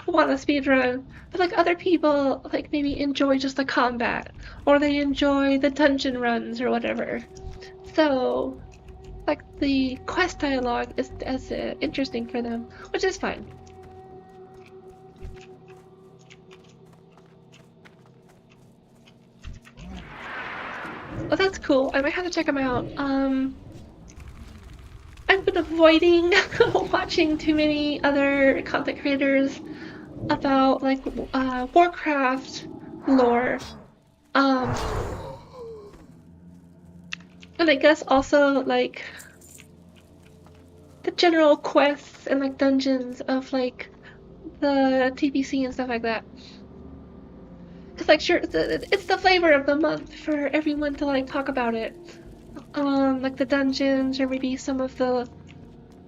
want to speedrun, but like other people, like, maybe enjoy just the combat, or they enjoy the dungeon runs or whatever. So, like, the quest dialogue is as interesting for them, which is fine. Well, that's cool. I might have to check them out. I've been avoiding watching too many other content creators about like Warcraft lore. And I guess also like the general quests and like dungeons of like the TBC and stuff like that. It's like sure, it's the flavor of the month for everyone to like talk about it. Like the dungeons or maybe some of the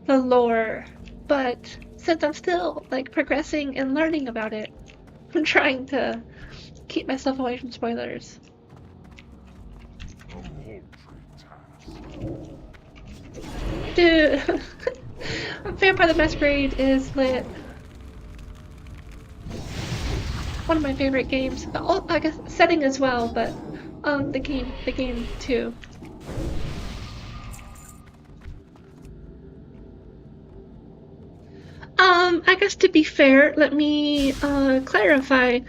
lore. But since I'm still like progressing and learning about it, I'm trying to keep myself away from spoilers. Dude, Vampire the Masquerade is lit. One of my favorite games. Oh, I guess setting as well, but the game too. I guess to be fair, let me clarify.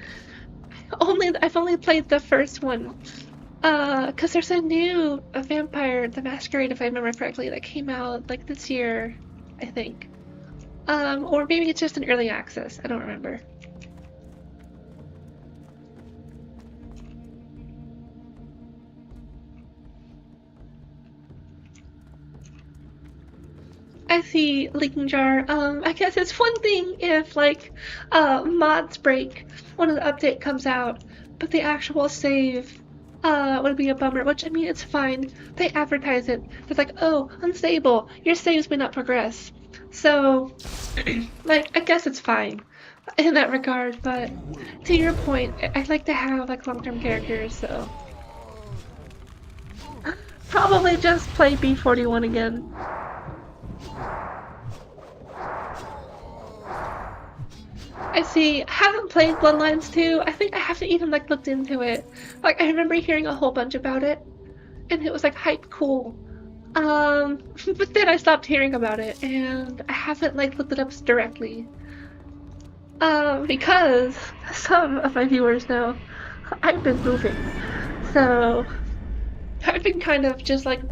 I've only played the first one. Cause there's a new Vampire the Masquerade, if I remember correctly, that came out like this year, I think. Or maybe it's just an early access. I don't remember. I see, Leaking Jar. I guess it's one thing if like mods break when an update comes out, but the actual save would be a bummer, which I mean it's fine. They advertise it. It's like, oh, unstable, your saves may not progress. So like I guess it's fine in that regard, but to your point, I'd like to have like long-term characters, so probably just play B41 again. I see. I haven't played Bloodlines 2. I think I haven't even like looked into it. Like I remember hearing a whole bunch about it, and it was like hype cool. But then I stopped hearing about it, and I haven't like looked it up directly. Because some of my viewers know I've been moving, so I've been kind of just like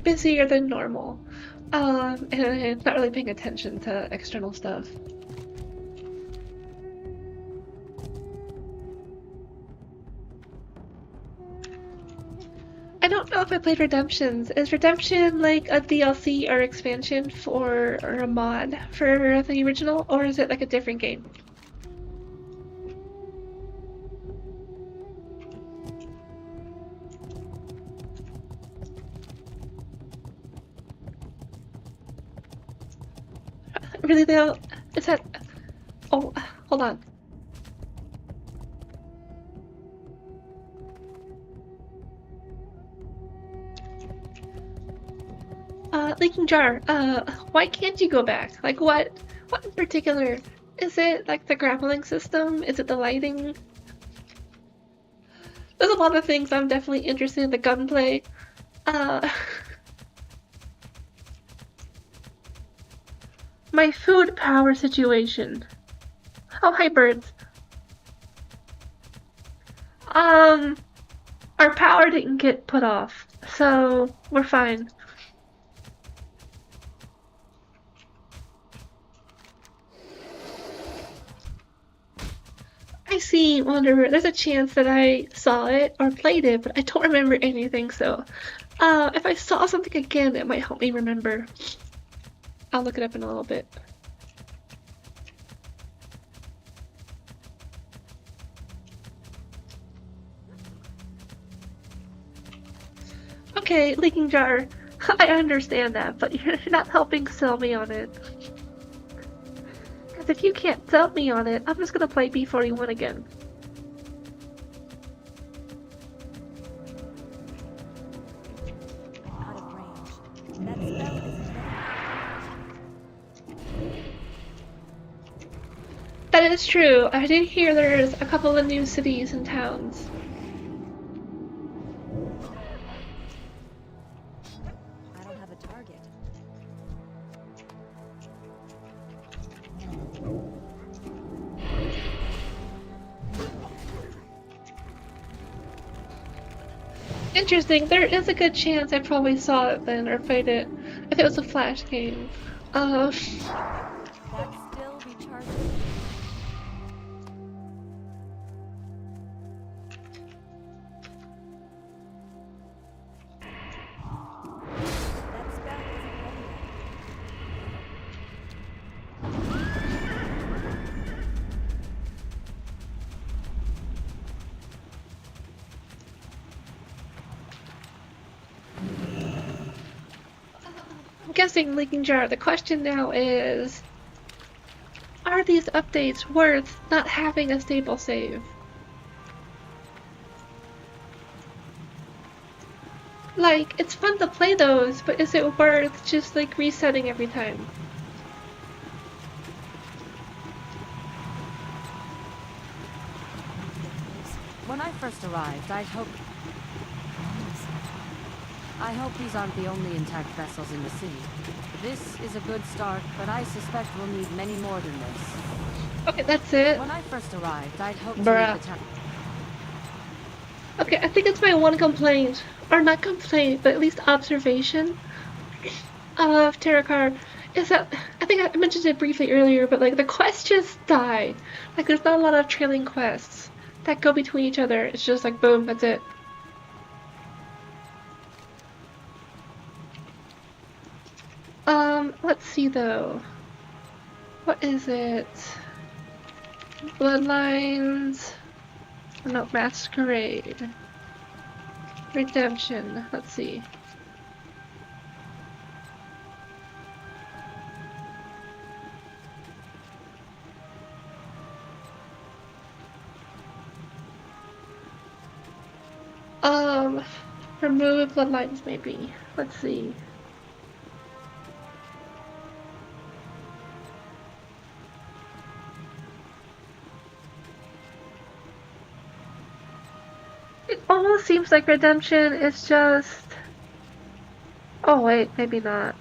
busier than normal, and not really paying attention to external stuff. I don't know if I played Redemptions. Is Redemption like a DLC or expansion for or a mod for the original, or is it like a different game? Really though? Is that... Oh, hold on. Leaking Jar, why can't you go back? Like what in particular? Is it like the grappling system? Is it the lighting? There's a lot of things I'm definitely interested in. The gunplay. My food power situation. Oh, hi birds. Our power didn't get put off, so we're fine. I see Wanderer. There's a chance that I saw it or played it, but I don't remember anything, so if I saw something again, it might help me remember. I'll look it up in a little bit. Okay, Leaking Jar, I understand that, but you're not helping sell me on it. Because if you can't sell me on it, I'm just gonna play B41 again. Out of range. That spell is That is true. I did hear there's a couple of new cities and towns. I don't have a target. Interesting. There is a good chance I probably saw it then or played it if it was a Flash game. That's still recharging. That spell isn't ready yet. I'm guessing Leaking Jar. The question now is, are these updates worth not having a stable save? Like, it's fun to play those, but is it worth just like resetting every time? When I first arrived, I hoped these aren't the only intact vessels in the city. This is a good start, but I suspect we'll need many more than this. Okay, that's it. When I first arrived, I'd hoped to Bruh. leave the town. Okay, I think it's my one complaint, or not complaint, but at least observation of Terokkar is that I think I mentioned it briefly earlier, but like the quests just die. Like there's not a lot of trailing quests that go between each other. It's just like boom, that's it. Let's see though. What is it? Bloodlines. No, Masquerade. Redemption. Let's see. Remove bloodlines maybe. Let's see. It almost seems like redemption is just... Oh wait, maybe not.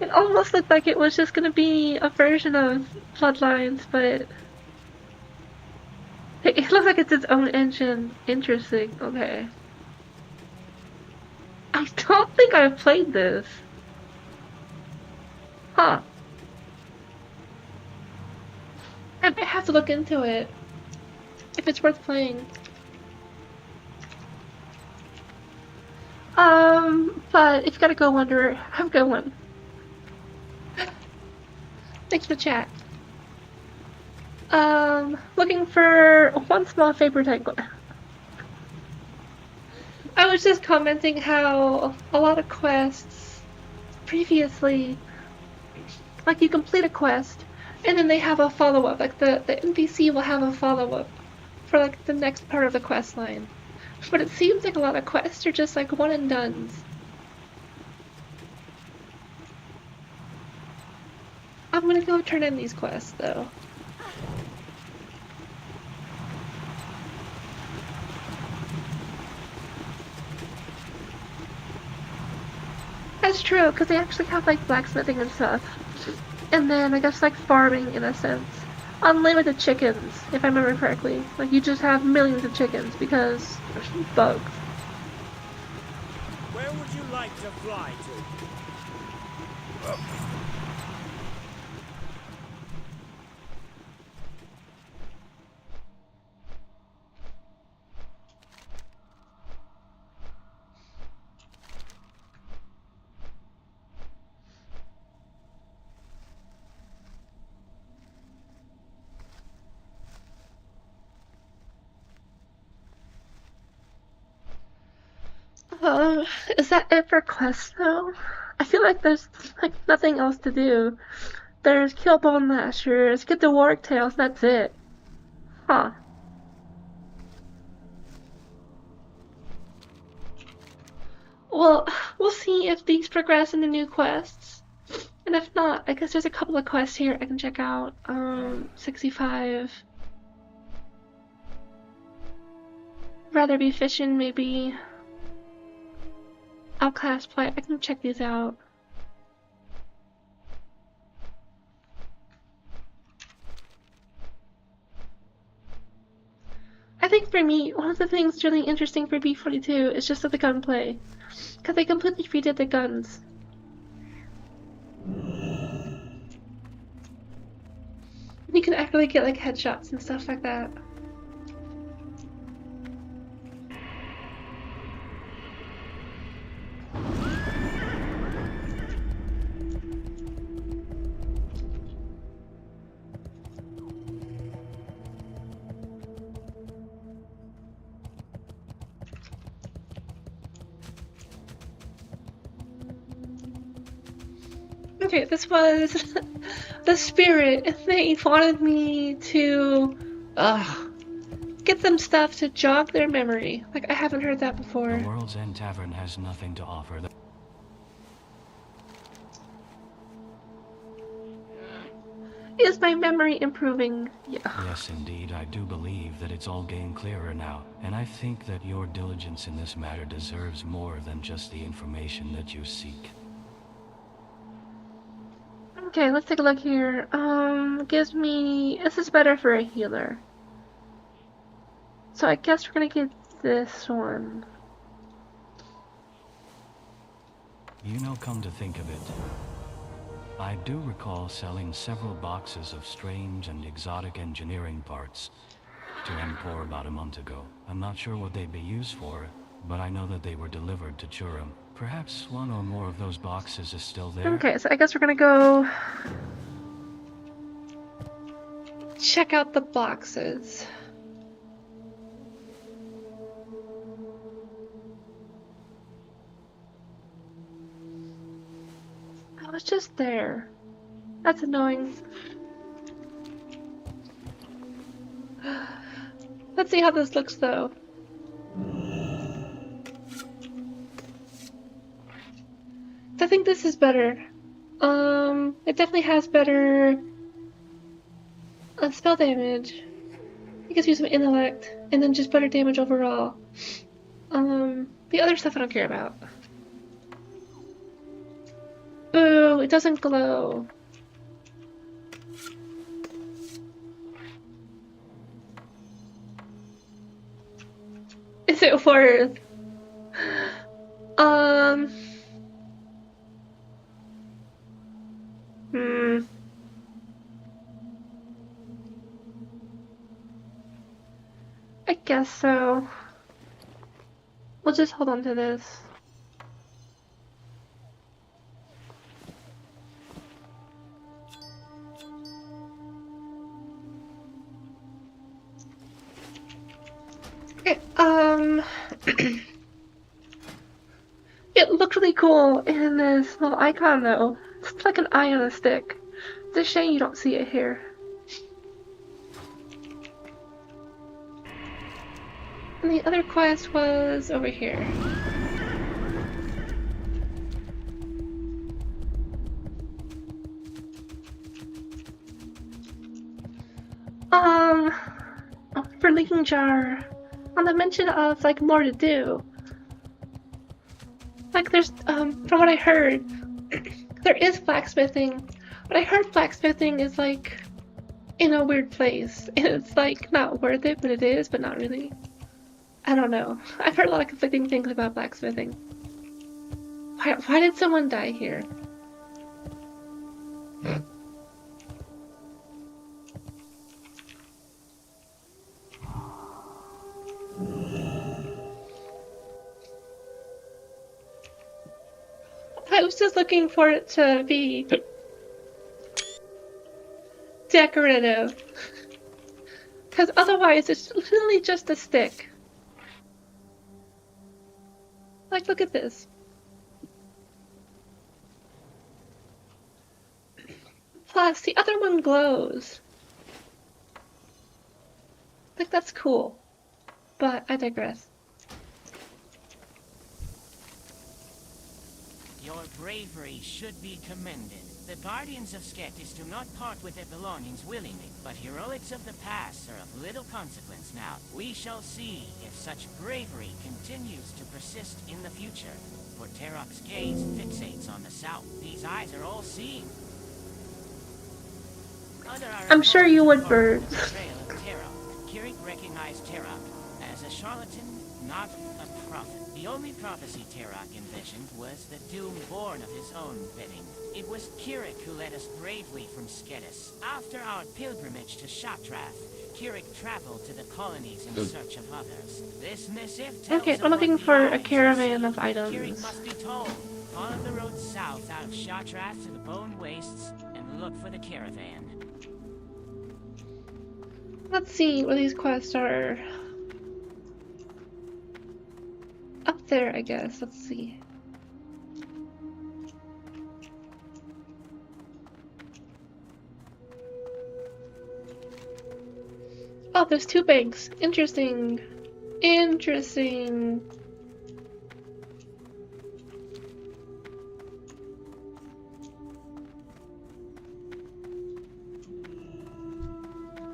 It almost looked like it was just gonna be a version of Bloodlines, but... It looks like it's its own engine. Interesting, okay. I don't think I've played this. Huh. I might have to look into it. If it's worth playing. But if you gotta go Wanderer, have a good one. Thanks for the chat. Looking for one small favor tangle. I was just commenting how a lot of quests previously, like you complete a quest and then they have a follow-up, like the NPC will have a follow-up for like the next part of the quest line. But it seems like a lot of quests are just like one and dones. I'm gonna go turn in these quests though. That's true, because they actually have like blacksmithing and stuff. And then I guess like farming in a sense. Unlimited chickens, if I remember correctly. Like you just have millions of chickens because there's bugs. Where would you like to fly to? Is that it for quests though? I feel like there's like nothing else to do. There's kill Bone Lashers, get the Warwick Tails, that's it. Huh. Well, we'll see if these progress in the new quests. And if not, I guess there's a couple of quests here I can check out. 65. Rather be fishing, maybe. Outcast play. I can check these out. for me, one of the things really interesting for B42 is just the gunplay. Because they completely redid the guns. You can actually get like headshots and stuff like that. Okay, this was the spirit. They wanted me to get them stuff to jog their memory. Like, I haven't heard that before. The World's End Tavern has nothing to offer. Is my memory improving? Yeah. Yes, indeed, I do believe that it's all getting clearer now, and I think that your diligence in this matter deserves more than just the information that you seek. Okay, let's take a look here. Gives me... This is better for a healer. So I guess we're gonna get this one. You know, come to think of it, I do recall selling several boxes of strange and exotic engineering parts to Empor about a month ago. I'm not sure what they'd be used for, but I know that they were delivered to Churum. Perhaps one or more of those boxes is still there? Okay, so I guess we're gonna go... check out the boxes. I was just there. That's annoying. Let's see how this looks though. I think this is better. It definitely has better spell damage. You can use some intellect, and then just better damage overall. The other stuff I don't care about. Boo! It doesn't glow. Is it worth? I guess so. We'll just hold on to this. Okay, it looked really cool in this little icon though. It's like an eye on a stick. It's a shame you don't see it here. And the other quest was over here. For Leaking Jar, on the mention of like more to do. Like there's, from what I heard, there is blacksmithing, but I heard blacksmithing is like in a weird place. And it's like not worth it, but it is, but not really. I don't know. I've heard a lot of conflicting things about blacksmithing. Why did someone die here? I was just looking for it to be decorative. Because otherwise it's literally just a stick. Like, look at this. Plus, the other one glows. Like, that's cool. But I digress. Your bravery should be commended. The Guardians of Sketis do not part with their belongings willingly, but heroics of the past are of little consequence now. We shall see if such bravery continues to persist in the future. For Terokk's gaze fixates on the south. These eyes are all seeing. I'm sure you would, Bird. Kirik recognized Terokk as charlatan, not a prophet. The only prophecy Terokkar envisioned was the doom born of his own bidding. It was Kirik who led us bravely from Skedis. After our pilgrimage to Shatrath, Kirik traveled to the colonies in search of others. This missive tells Okay, of I'm looking what the for a eyes caravan of see. items. Kirik must be told. Follow the road south out of Shatrath to the Bone Wastes and look for the caravan. Let's see where these quests are. Up there, I guess. Let's see. Oh, there's 2 banks. Interesting. Interesting.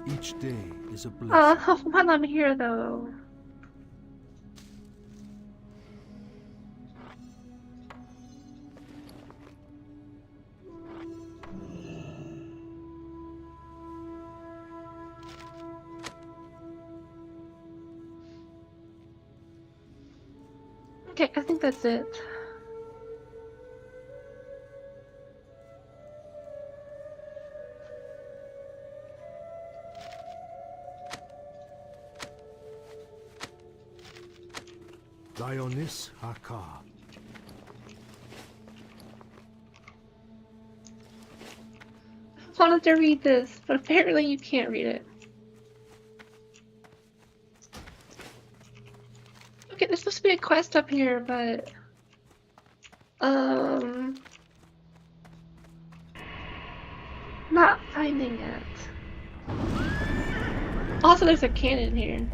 Each day is a blessing. While I'm here though. Okay, I think that's it. Dionis Hakar. I wanted to read this, but apparently you can't read it. Okay, there's supposed to be a quest up here, but not finding it. Also, there's a cannon here.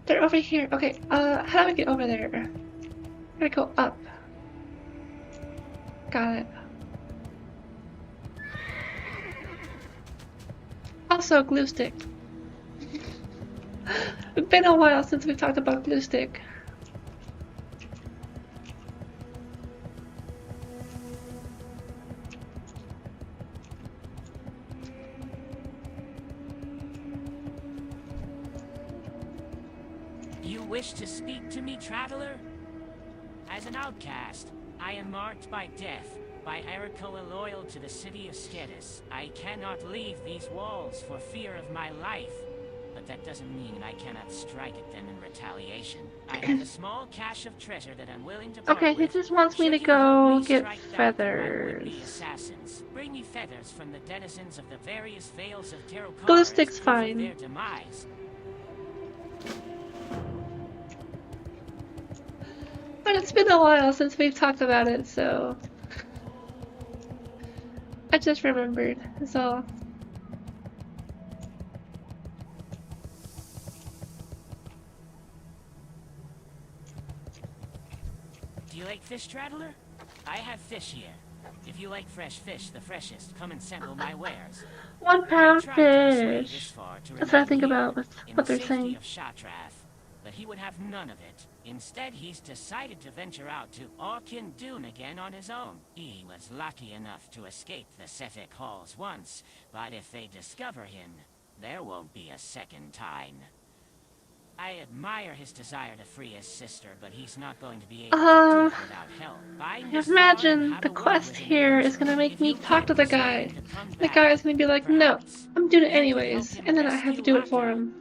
They're over here. Okay, how do I get over there? Gotta go up. Got it. Also, glue stick. It's been a while since we've talked about glue stick. You wish to speak to me, traveler? As an outcast, I am marked by death, by Terokkar loyal to the city of Skedis. I cannot leave these walls for fear of my life. But that doesn't mean I cannot strike at them in retaliation. I have a small cache of treasure that I'm willing to part Okay, he with. just wants me to Should you help go me get strike down feathers. would-be assassins, bring me feathers from the denizens of the various vales of Terokkar Glue as stick's proof of fine. their demise. But it's been a while since we've talked about it, so I just remembered, so Do you like fish, traveler? I have fish here. If you like fresh fish, the freshest, come and sample my wares. 1 pound I tried to persuade this fish. far to That's what I remain think here, about with in what the they're safety saying. of Shatrath, but he would have none of it. Instead, he's decided to venture out to Orkin Dune again on his own. He was lucky enough to escape the Sethek halls once, but if they discover him, there won't be a second time. I admire his desire to free his sister, but he's not going to be able to do it without help. Find this far and Imagine have the a word quest with him here is eventually. gonna make If me you talk to can the persuade guy. him to come The back, guy's gonna be like, no, perhaps I'm doing it you can anyways, help him and then I have to do it for rescue him.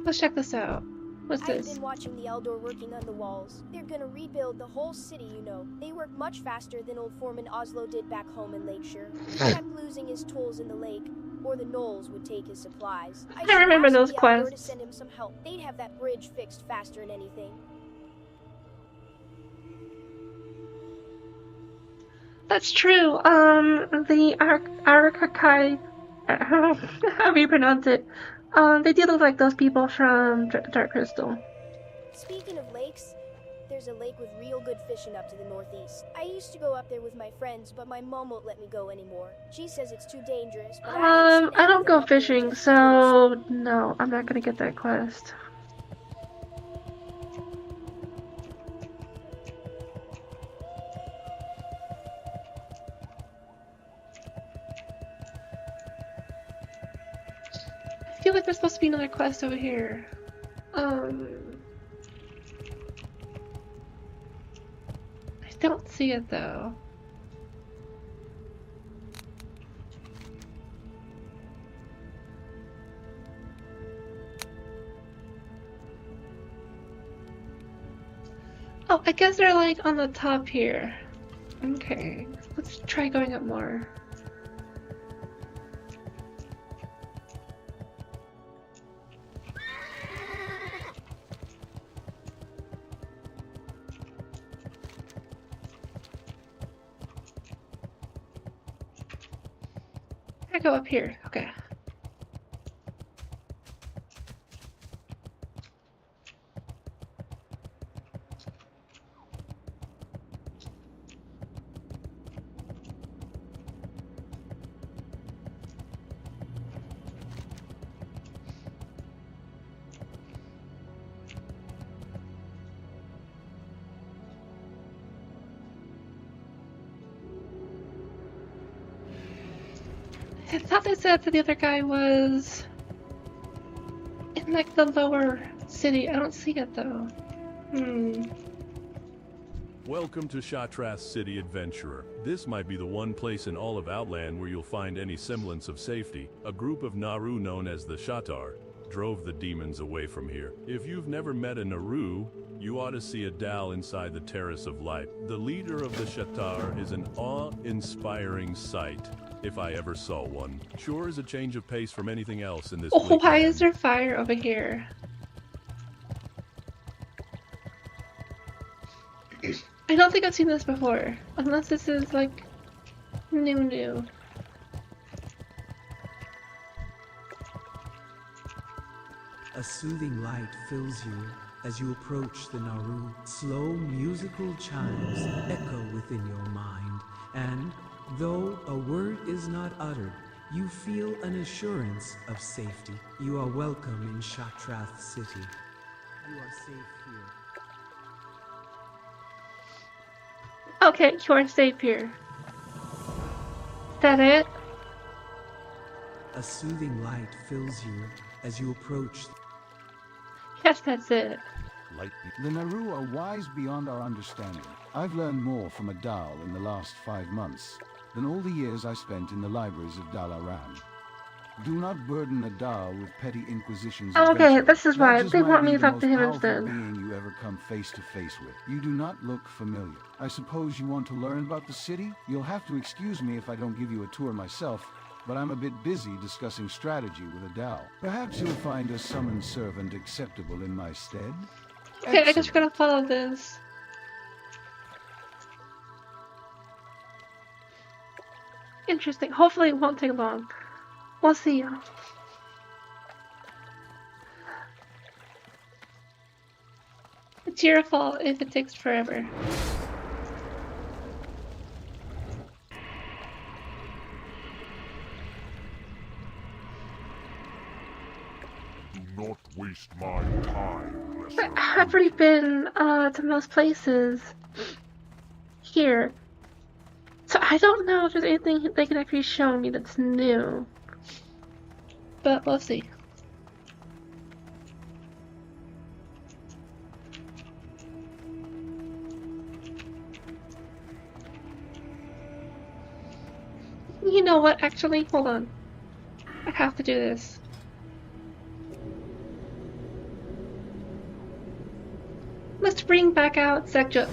Let's check this out. What's I've this? been watching the Eldor working on the walls. They're gonna rebuild the whole city, you know. They work much faster than old foreman Oslo did back home in Lakeshire. He kept losing his tools in the lake, or the gnolls would take his supplies. I should remember ask those the Eldor to quests. send him some help. They'd have that bridge fixed faster than anything. That's true. The Arakakai, however you pronounce it, they do look like those people from Dark Crystal. Speaking of lakes, there's a lake with real good fishing up to the northeast. I used to go up there with my friends, but my mom won't let me go anymore. She says it's too dangerous, but I haven't seen I don't anything go up there fishing, except so no, I'm not gonna get that quest. I feel like there's supposed to be another quest over here. I don't see it though. Oh, I guess they're like on the top here. Okay, let's try going up more. I go up here. Okay. I thought they said that the other guy was in like the lower city. I don't see it though. Welcome to Shattrath City, Adventurer. This might be the one place in all of Outland where you'll find any semblance of safety. A group of Naru known as the Shattar drove the demons away from here. If you've never met a Naru, you ought to see a Dal inside the Terrace of Light. The leader of the Shattar is an awe-inspiring sight, if I ever saw one. Sure is a change of pace from anything else in this bleak Why land. is there fire over here? I don't think I've seen this before, unless this is like new. A soothing light fills you as you approach the Naru. Slow musical chimes echo within your mind, and though a word is not uttered, you feel an assurance of safety. You are welcome in Shattrath City. You are safe here. Okay, you're safe here. Is that it? A soothing light fills you as you approach. Yes, that's it. The Naru are wise beyond our understanding. I've learned more from a Dal in the last 5 months than all the years I spent in the libraries of Dalaran. Do not burden a Dal with petty inquisitions. Okay, this is why. Badges They might want be me to the talk to most him powerful instead. being you ever come face to face with. You do not look familiar. I suppose you want to learn about the city? You'll have to excuse me if I don't give you a tour myself, but I'm a bit busy discussing strategy with a Dal. Perhaps you'll find a summoned servant acceptable in my stead? Okay, I guess we're gonna follow this. Interesting. Hopefully it won't take long. We'll see y'all. It's your fault if it takes forever. Do not waste my time, But lesser. I've already been to most places here. So I don't know if there's anything they can actually show me that's new. But we'll see. You know what, actually, hold on. I have to do this. Let's bring back out Sekjuk.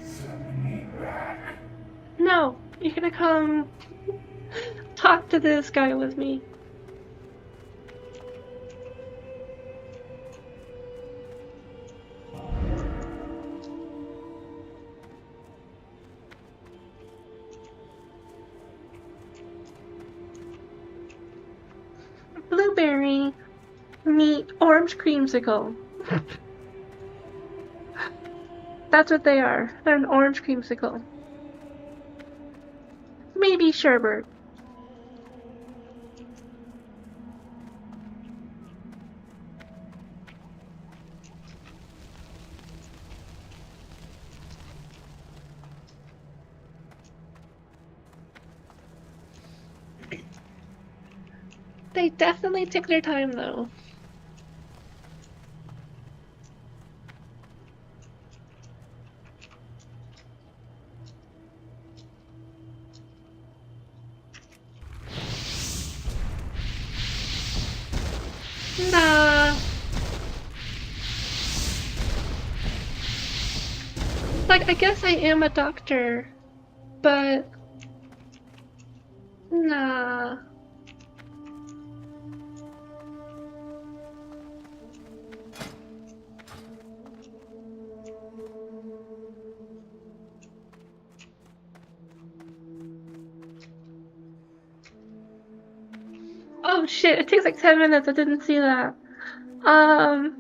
Send me back. No, you're gonna come talk to this guy with me. blueberry meet orange creamsicle. That's what they are. They're an orange creamsicle. Maybe sherbet. They definitely take their time, though. Nah. Like, I guess I am a doctor, but nah. Oh shit, it takes like 10 minutes, I didn't see that. Oh,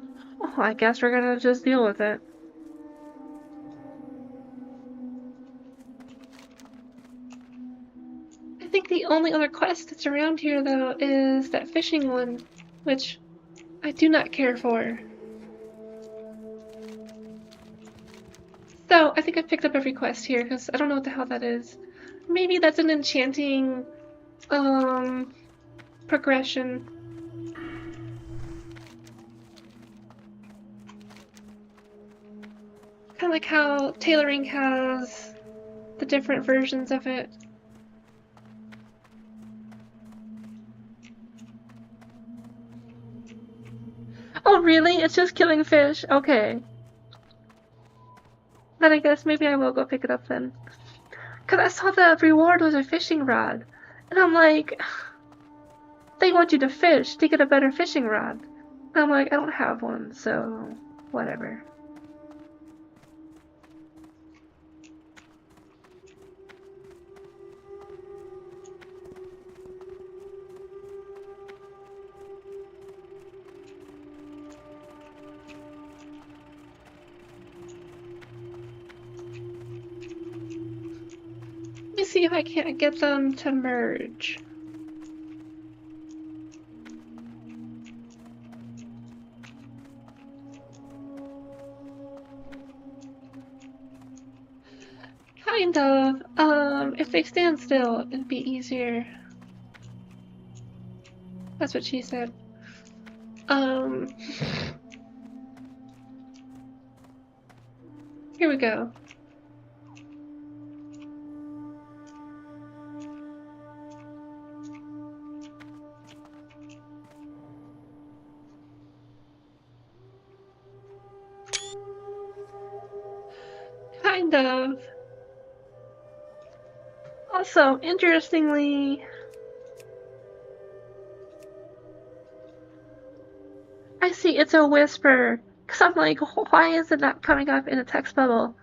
I guess we're gonna just deal with it. I think the only other quest that's around here, though, is that fishing one, which I do not care for. So, I think I picked up every quest here, because I don't know what the hell that is. Maybe that's an enchanting, progression. Kind of like how tailoring has the different versions of it. Oh really? It's just killing fish? Okay. Then I guess maybe I will go pick it up then. Cause I saw the reward was a fishing rod. And I'm like, they want you to fish to get a better fishing rod. And I'm like, I don't have one, so whatever. Let me see if I can't get them to merge. Kind of. If they stand still, it'd be easier. That's what she said. Here we go. Kind of. Also, interestingly, I see it's a whisper. Cause I'm like, why is it not coming up in a text bubble?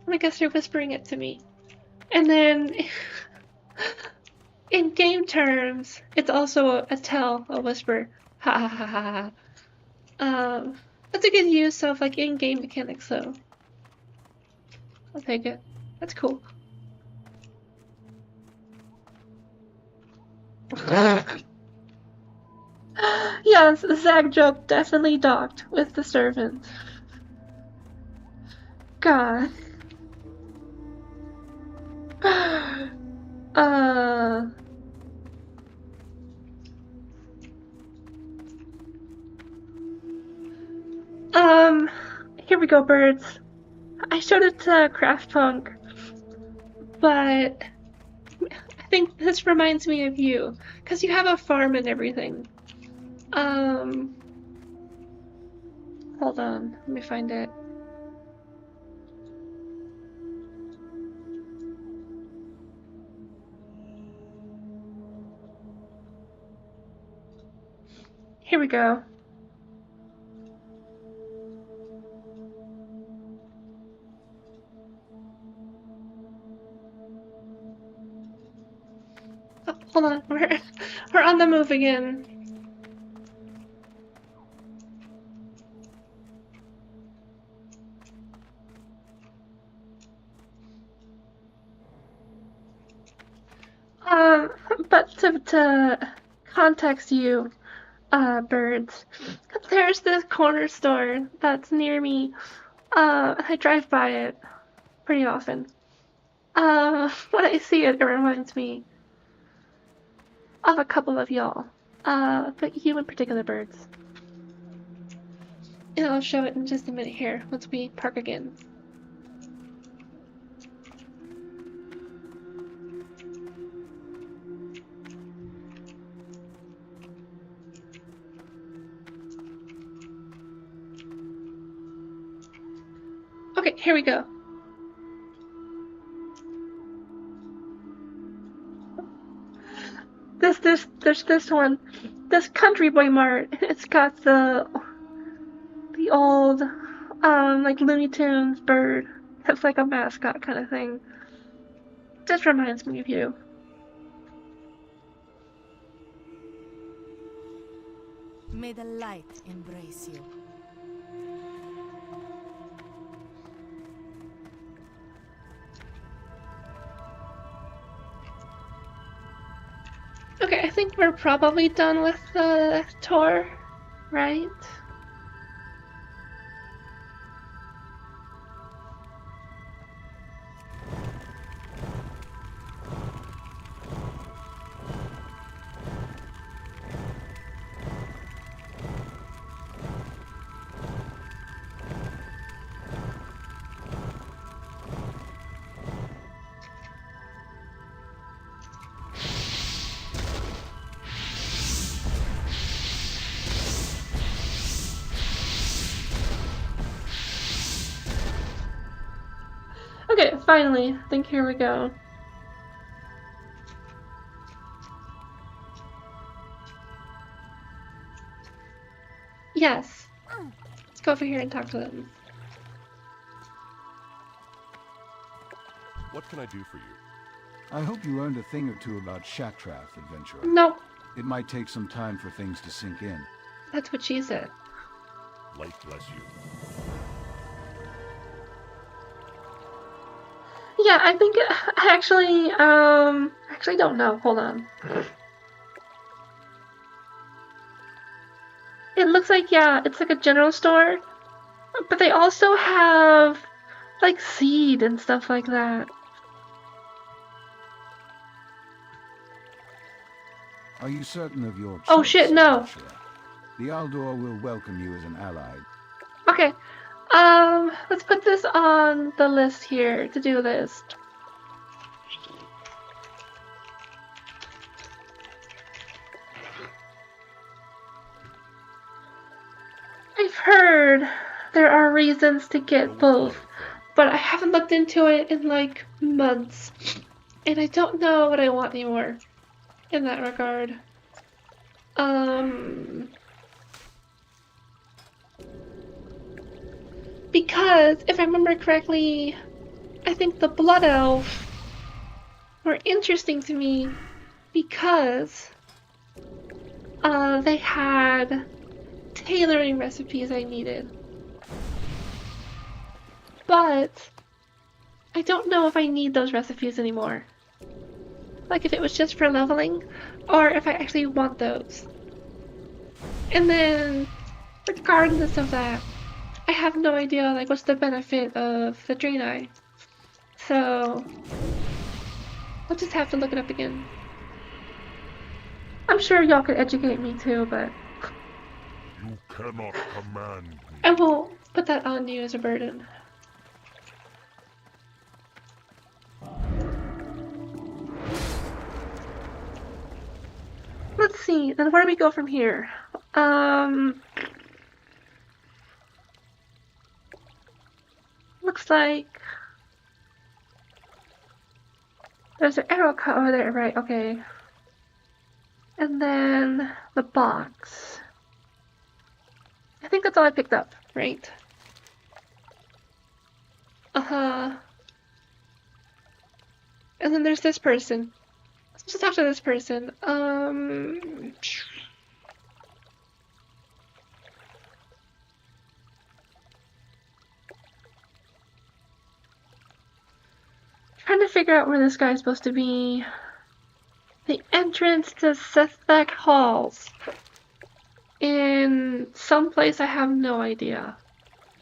I guess you're whispering it to me. And then, in game terms, it's also a tell, a whisper. Ha ha ha ha ha. That's a good use of like in-game mechanics, though. I'll take it. That's cool. Yes, Zag joke definitely docked with the servant. God. Here we go, birds. I showed it to Craftpunk, but I think this reminds me of you, because you have a farm and everything. Hold on, let me find it. Here we go. Oh, hold on, we're on the move again. But to context you, birds, there's this corner store that's near me. I drive by it pretty often. When I see it, it reminds me of a couple of y'all. But you in particular, birds. And I'll show it in just a minute here, once we park again. Okay, here we go. There's this one. This Country Boy Mart. It's got the old, like Looney Tunes bird. It's like a mascot kind of thing. Just reminds me of you. May the light embrace you. Okay, I think we're probably done with the tour, right? Okay, finally. I think here we go. Yes. Let's go over here and talk to them. What can I do for you? I hope you learned a thing or two about Shatrath, adventurer. No. It might take some time for things to sink in. That's what she said. Light bless you. Yeah, I think I actually don't know. Hold on. It looks like, yeah, it's like a general store, but they also have like seed and stuff like that. Are you certain of your choice? Oh shit, no. adventurer? The Aldor will welcome you as an ally. Okay. Let's put this on the list here, to-do list. I've heard there are reasons to get both, but I haven't looked into it in like months, and I don't know what I want anymore in that regard. Because, if I remember correctly, I think the Blood Elf were interesting to me because they had tailoring recipes I needed. But I don't know if I need those recipes anymore. Like if it was just for leveling, or if I actually want those. And then, regardless of that, I have no idea, like, what's the benefit of the Draenei. So, I'll just have to look it up again. I'm sure y'all could educate me too, but You cannot command me. I won't put that on you as a burden. Let's see, then where do we go from here? Looks like there's an arrow cut over there, right? Okay. And then the box. I think that's all I picked up, right? Uh-huh. And then there's this person. Let's just talk to this person. Trying to figure out where this guy's supposed to be The entrance to Sethbek Halls. In some place I have no idea.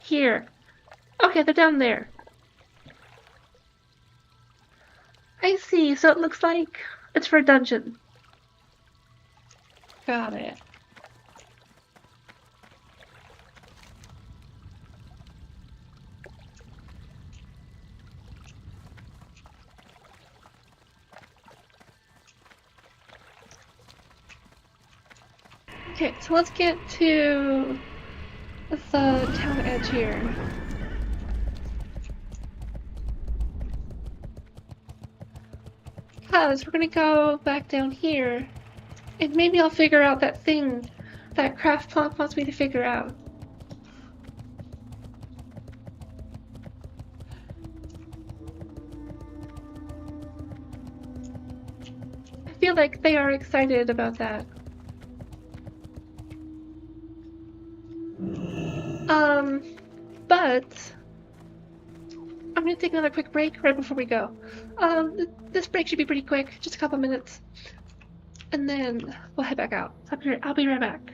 Here. Okay, they're down there. I see, so it looks like it's for a dungeon. Got it. Okay, so let's get to the town edge here. Because we're gonna go back down here, and maybe I'll figure out that thing that Craft Punk wants me to figure out. I feel like they are excited about that. But I'm gonna take another quick break right before we go. This break should be pretty quick, just a couple minutes, and then we'll head back out. I'll be right back.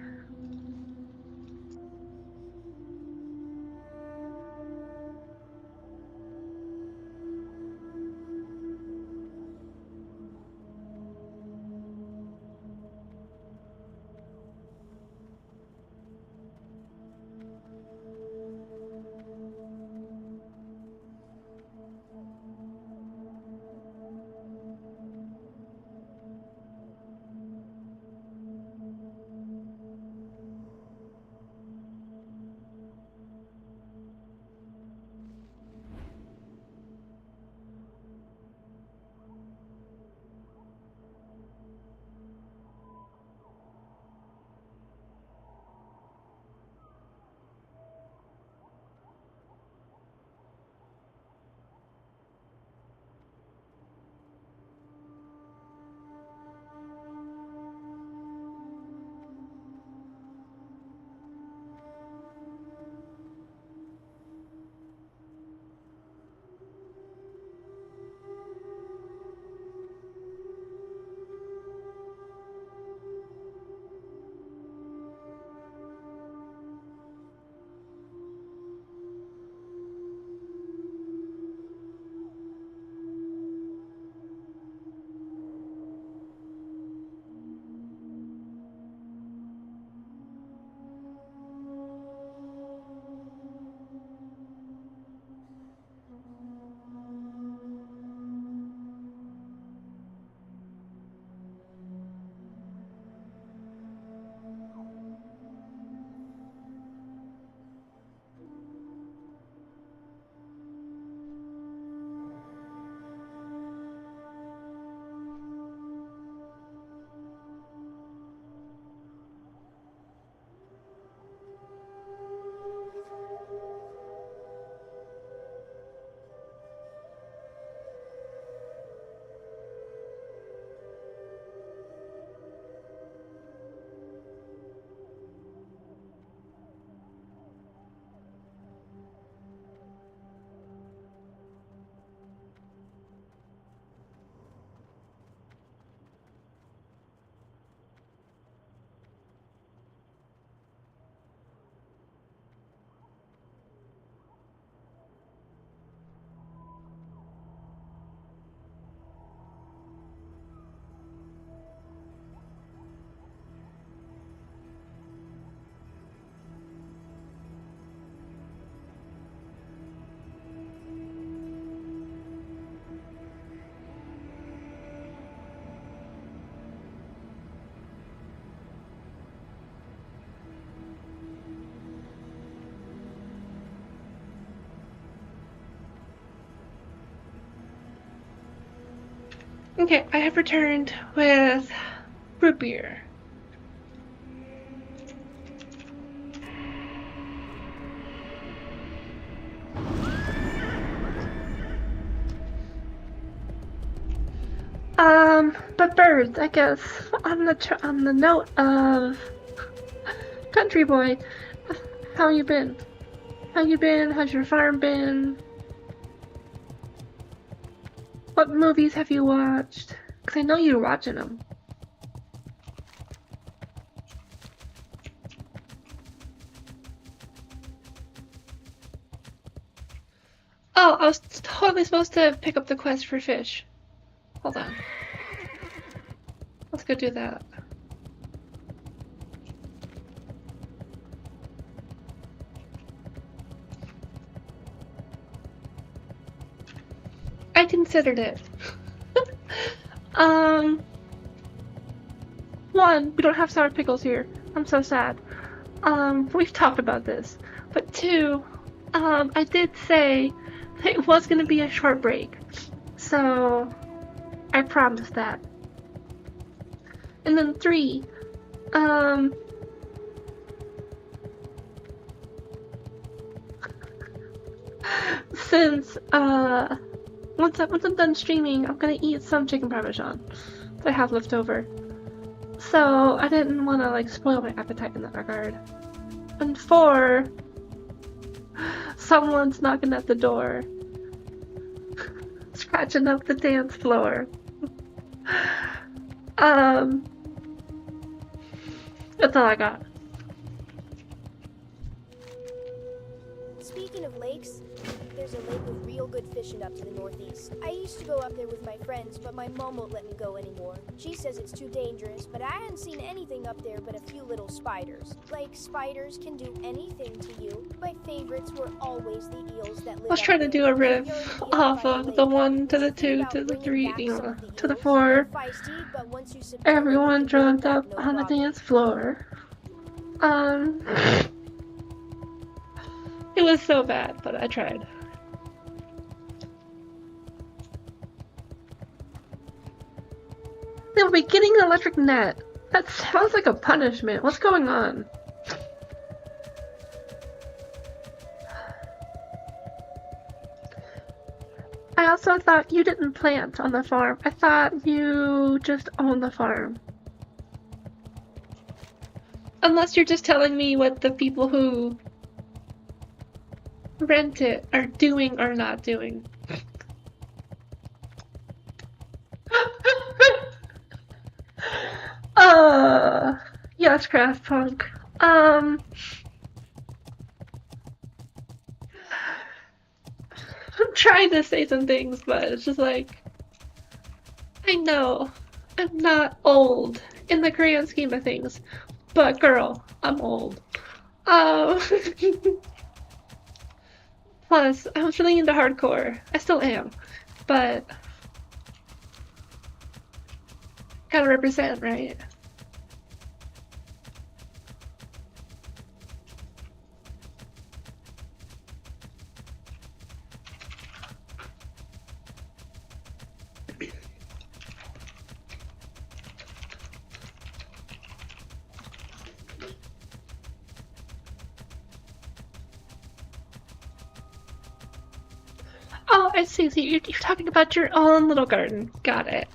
Okay, I have returned with root beer. But birds, I guess, on the note of Country Boy, how you been? How you been? How's your farm been? What movies have you watched? Because I know you're watching them. Oh, I was totally supposed to pick up the quest for fish. Hold on. Let's go do that. I considered it. One, we don't have sour pickles here. I'm so sad. We've talked about this. But two, I did say it was gonna be a short break. So, I promised that. And then three, since, once I'm done streaming, I'm gonna eat some chicken parmesan that I have left over. So I didn't want to like spoil my appetite in that regard. And four, someone's knocking at the door, scratching up the dance floor. That's all I got. Speaking of lakes, there's a lake with real good fishing up to the northeast. I used to go up there with my friends, but my mom won't let me go anymore. She says it's too dangerous, but I hadn't seen anything up there but a few little spiders. Like spiders can do anything to you. My favorites were always the eels that live. I was trying to do a riff off of the 1 to the 2 to the 3, to the 4. Everyone drugged up on the dance floor. It was so bad, but I tried. They will be getting an electric net. That sounds like a punishment. What's going on? I also thought you didn't plant on the farm. I thought you just own the farm. Unless you're just telling me what the people who rent it are doing or not doing. Yes, Craft Punk. I'm trying to say some things, but it's just like, I know I'm not old in the grand scheme of things, but girl, I'm old. Plus, I was really into hardcore. I still am, but gotta represent, right? Oh, I see. So you're talking about your own little garden. Got it.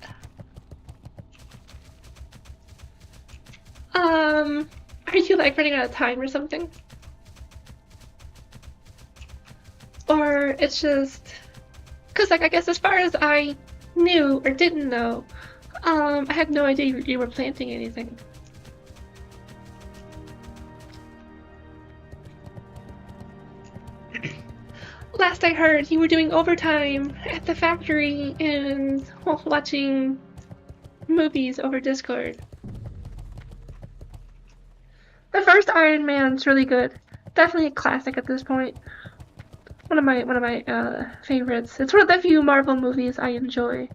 Are you like running out of time or something? Or it's just, cause like I guess as far as I knew or didn't know, I had no idea you were planting anything. Last I heard, you were doing overtime at the factory and watching movies over Discord. The first Iron Man's really good. Definitely a classic at this point. One of my favorites. It's one of the few Marvel movies I enjoy.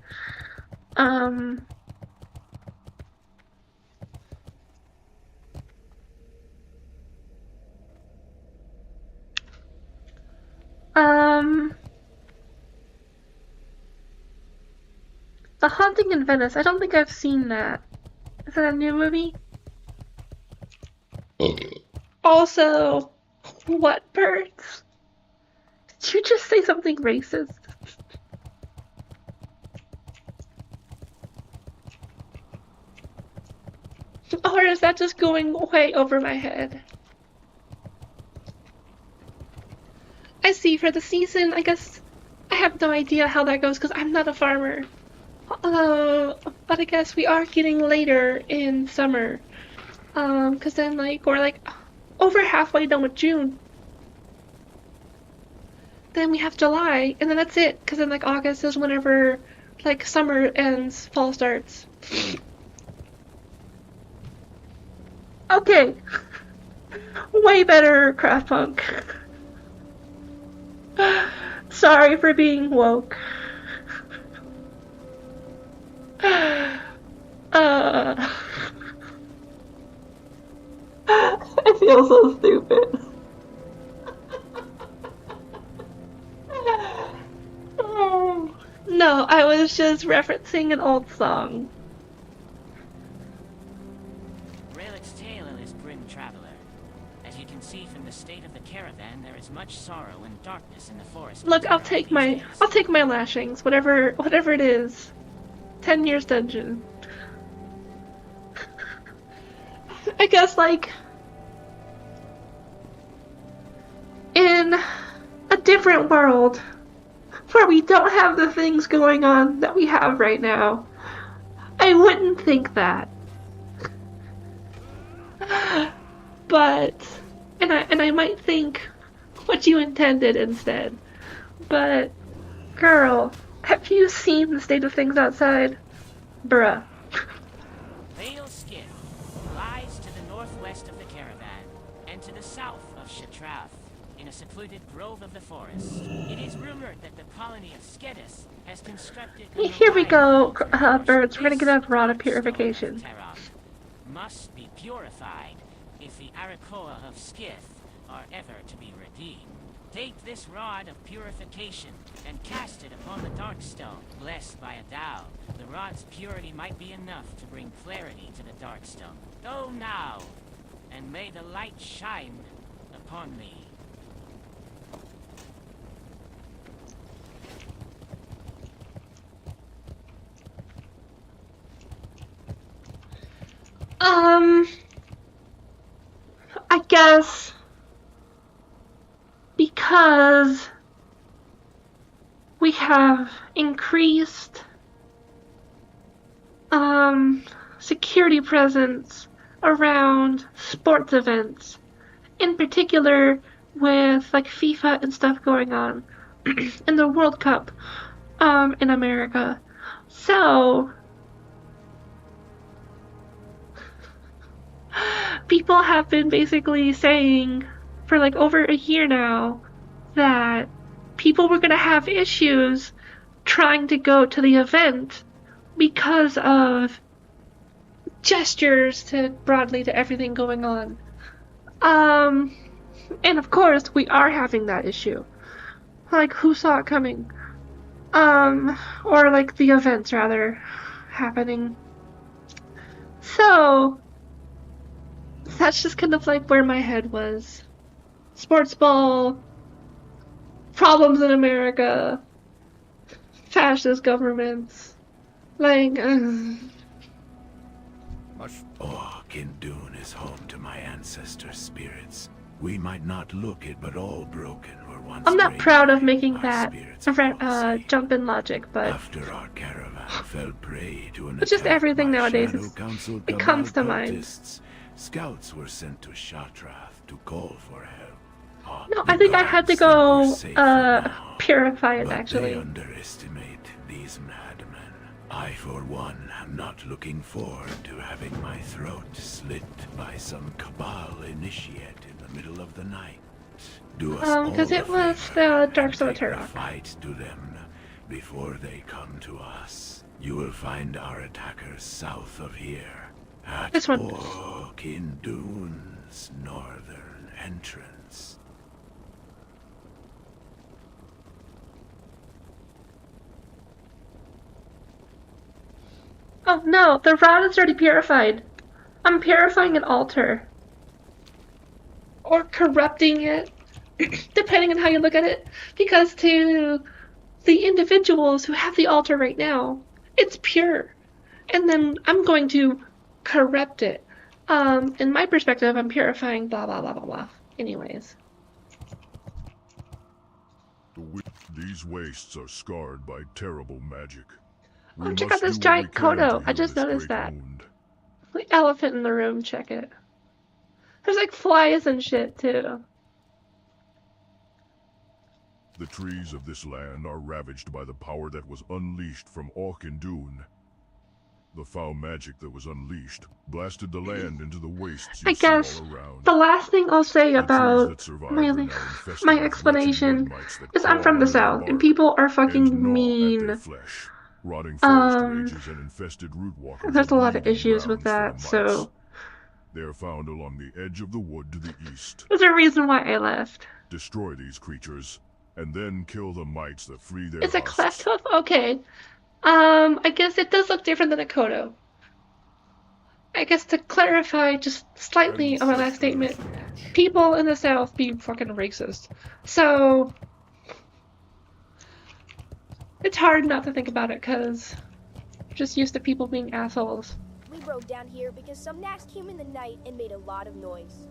The Haunting in Venice. I don't think I've seen that. Is that a new movie? Also, what birds? Did you just say something racist? Or is that just going way over my head? I see, for the season, I guess I have no idea how that goes because I'm not a farmer. But I guess we are getting later in summer. Cause then like we're like over halfway done with June. Then we have July, and then that's it. Cause then like August is whenever like summer ends, fall starts. Okay. Way better, Craft Punk. Sorry for being woke. I feel so stupid. No, I was just referencing an old song. Relics tale of this grim traveler. As you can see from the state of the caravan, there is much sorrow and darkness in the forest. Look, I'll take my lashings, whatever it is. 10 years dungeon. I guess like in a different world where we don't have the things going on that we have right now, I wouldn't think that. But and I might think what you intended instead. But girl, have you seen the state of things outside? Bruh. Vale Skiff lies to the northwest of the caravan and to the south of Shatrath, in a secluded grove of the forest. It is rumored that the colony of Skedis has constructed. Here we go, birds. We're gonna get a rod of purification. Must be purified if the Arakoa of Skith are ever to be redeemed. Take this rod of purification and cast it upon the dark stone, blessed by Addon. The rod's purity might be enough to bring clarity to the dark stone. Go now, and may the light shine upon thee. I guess because we have increased security presence around sports events, in particular with like FIFA and stuff going on, and the World Cup in America. So people have been basically saying for like over a year now that people were going to have issues trying to go to the event because of gestures to broadly to everything going on. And of course we are having that issue. Like, who saw it coming? Or like the events rather happening. So that's just kind of like where my head was. Sports ball, problems in America, fascist governments, like, Kindun is home to my ancestors' spirits. We might not look it, but all broken were once. I'm not proud of making that jump in logic, but after our caravan fell prey to an just everything nowadays it comes to mind. Scouts were sent to Shatrath to call for help. No, I think I had to go purify it, but actually. They underestimate these madmen. I, for one, am not looking forward to having my throat slit by some cabal initiate in the middle of the night. Do us Because all it was the Dark Soul of take the Terokkar. fight to them before they come to us. You will find our attackers south of here, at This one. Kindun's northern entrance. Oh no, the rod is already purified. I'm purifying an altar. Or corrupting it, depending on how you look at it. Because to the individuals who have the altar right now, it's pure. And then I'm going to corrupt it. In my perspective, I'm purifying blah blah blah blah blah. Anyways. These wastes are scarred by terrible magic. Oh, check out this giant Kodo. I just noticed that. The elephant in the room, check it. There's like flies and shit too. The trees of this land are ravaged by the power that was unleashed from Auchindoun. The foul magic that was unleashed blasted the land into the wastes you I guess see all around. the last thing I'll say about my explanation is I'm from the South and people are fucking mean. Rotting forest rages and infested root walkers. There's a lot of issues with that, so they are found along the edge of the wood to the east. there's a reason why I left. Destroy these creatures, and then kill the mites that free their It's a husks. cleft hoof? Okay. I guess it does look different than a Kodo. I guess to clarify just slightly on my last statement, people in the South be fucking racist. So it's hard not to think about it because I'm just used to people being assholes. We rode down here because some gnats came in the night and made a lot of noise.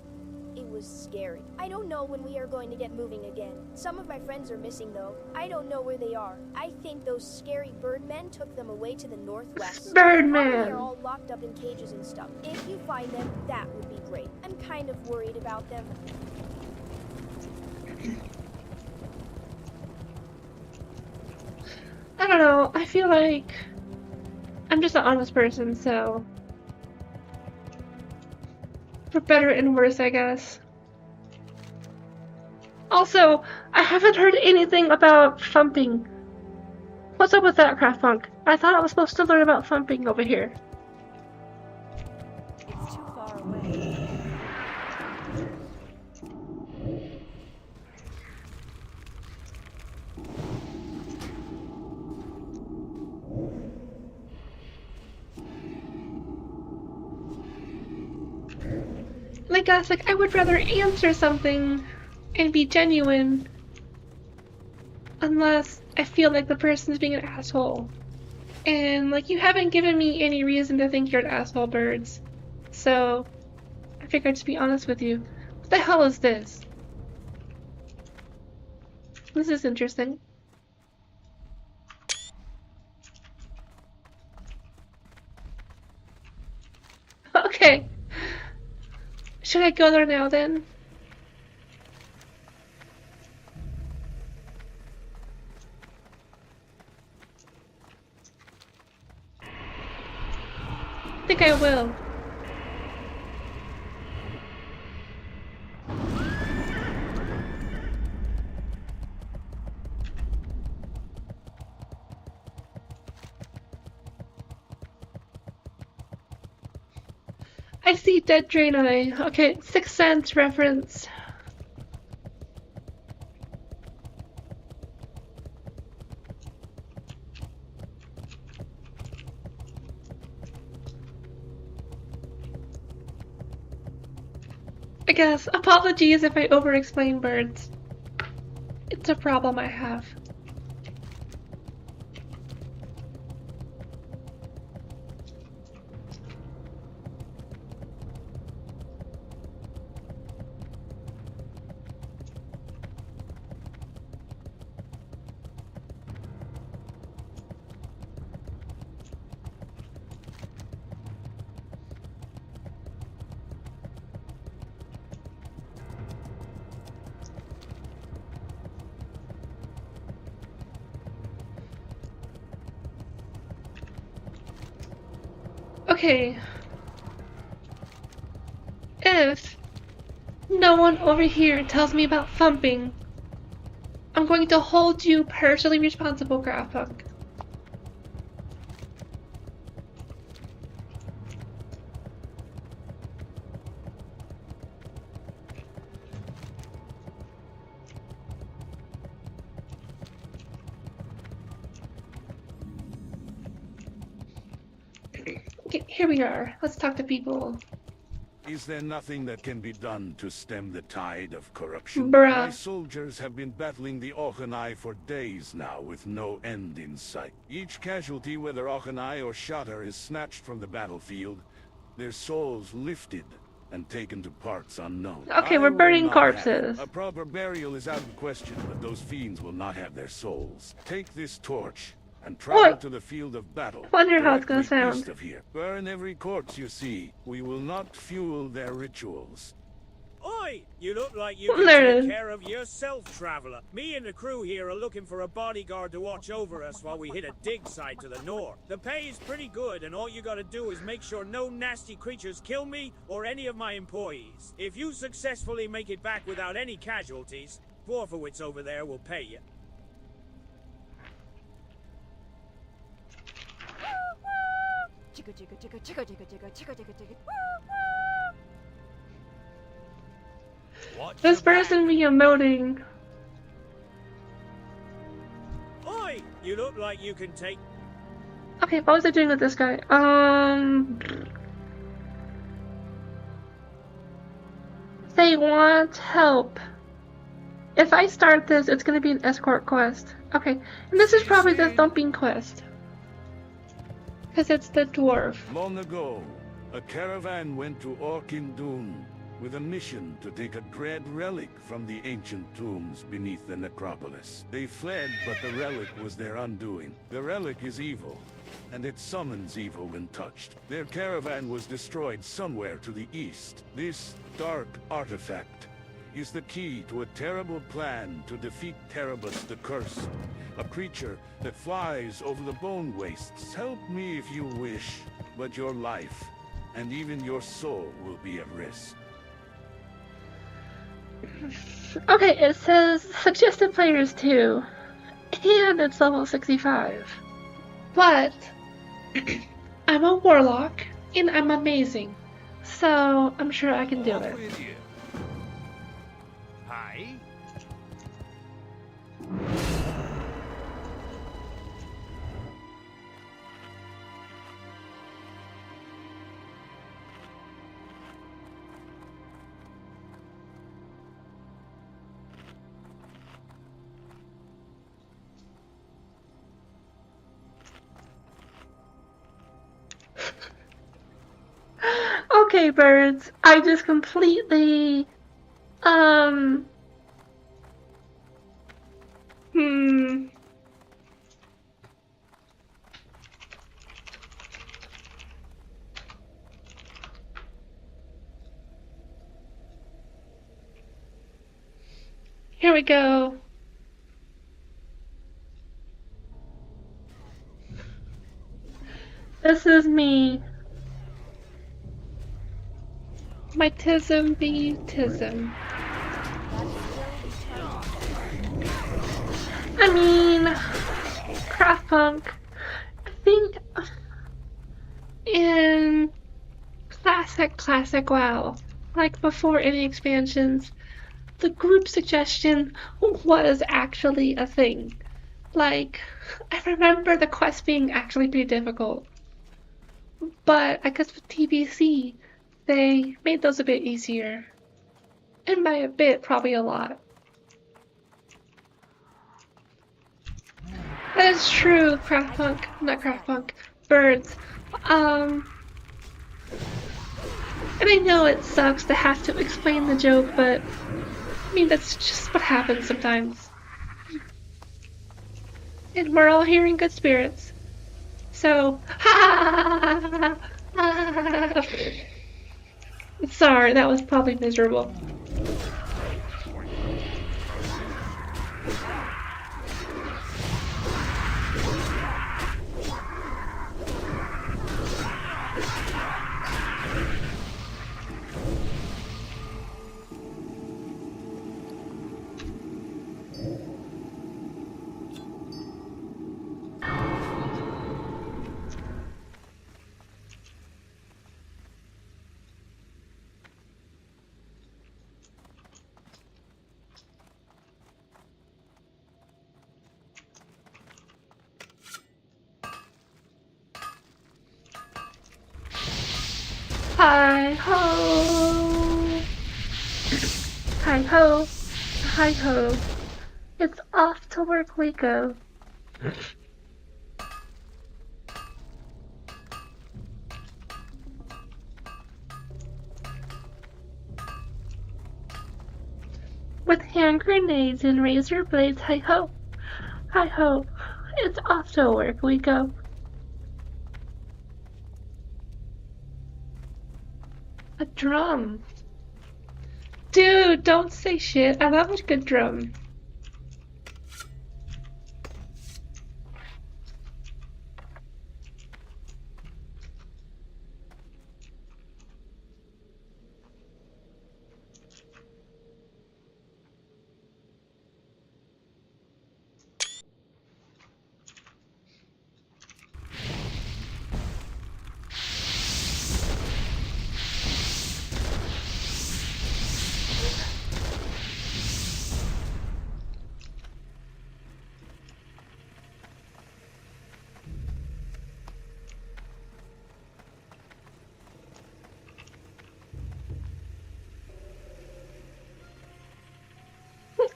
It was scary. I don't know when we are going to get moving again. Some of my friends are missing though. I don't know where they are. I think those scary birdmen took them away to the northwest. Birdman! They're all locked up in cages and stuff. If you find them, that would be great. I'm kind of worried about them. I don't know, I feel like I'm just an honest person, so for better and worse, I guess. Also, I haven't heard anything about thumping. What's up with that, Craftpunk? I thought I was supposed to learn about thumping over here. It's too far away. Like, guys, like, I would rather answer something and be genuine unless I feel like the person's being an asshole. And, like, you haven't given me any reason to think you're an asshole, birds. So, I figured to be honest with you. What the hell is this? This is interesting. Okay. Should I go there now then? I think I will. I see Dead Draenei. Okay, Sixth Sense reference. I guess, apologies if I over-explain birds. It's a problem I have. Okay. If no one over here tells me about thumping, I'm going to hold you personally responsible, Craftpunk. Okay, here we are. Let's talk to people. Is there nothing that can be done to stem the tide of corruption? Bruh. My soldiers have been battling the Auchinai for days now with no end in sight. Each casualty, whether Auchinai or Shatter, is snatched from the battlefield, their souls lifted and taken to parts unknown. Okay, we're burning corpses. Have it. A proper burial is out of the question, but those fiends will not have their souls. Take this torch and travel to the field of battle. Wonder how it's gonna directly sound. east of here. Burn every corpse you see. We will not fuel their rituals. Oi! You look like you can There it take is. care of yourself, traveler. Me and the crew here are looking for a bodyguard to watch over us while we hit a dig site to the north. The pay is pretty good, and all you gotta do is make sure no nasty creatures kill me or any of my employees. If you successfully make it back without any casualties, Borfowitz over there will pay you. This person be emoting. Oi! You look like you can take... Okay, what was I doing with this guy? They want help. If I start this, it's gonna be an escort quest. Okay, and this is probably the thumping quest. Because it's the dwarf. Long ago, a caravan went to Orkindun with a mission to take a dread relic from the ancient tombs beneath the necropolis. They fled, but the relic was their undoing. The relic is evil, and it summons evil when touched. Their caravan was destroyed somewhere to the east. This dark artifact is the key to a terrible plan to defeat Terebus the Cursed, a creature that flies over the bone wastes. Help me if you wish, but your life and even your soul will be at risk. Okay, it says suggested players 2, and it's level 65. But I'm a warlock, and I'm amazing, so I'm sure I can do it. Hi. Okay, birds, I just completely, Here we go. This is me. My tism be tism. I mean, craft punk. I think in classic WoW, like before any expansions, the group suggestion was actually a thing. Like, I remember the quest being actually pretty difficult. But I guess with TBC, they made those a bit easier. And by a bit, probably a lot. That is true, birds. And I know it sucks to have to explain the joke, but I mean, that's just what happens sometimes. And we're all here in good spirits. So, sorry, that was probably miserable. Hi ho! Hi ho! Hi ho! It's off to work we go. With hand grenades and razor blades, hi ho! Hi ho! It's off to a work week up. A drum. Dude, don't say shit. I love a good drum.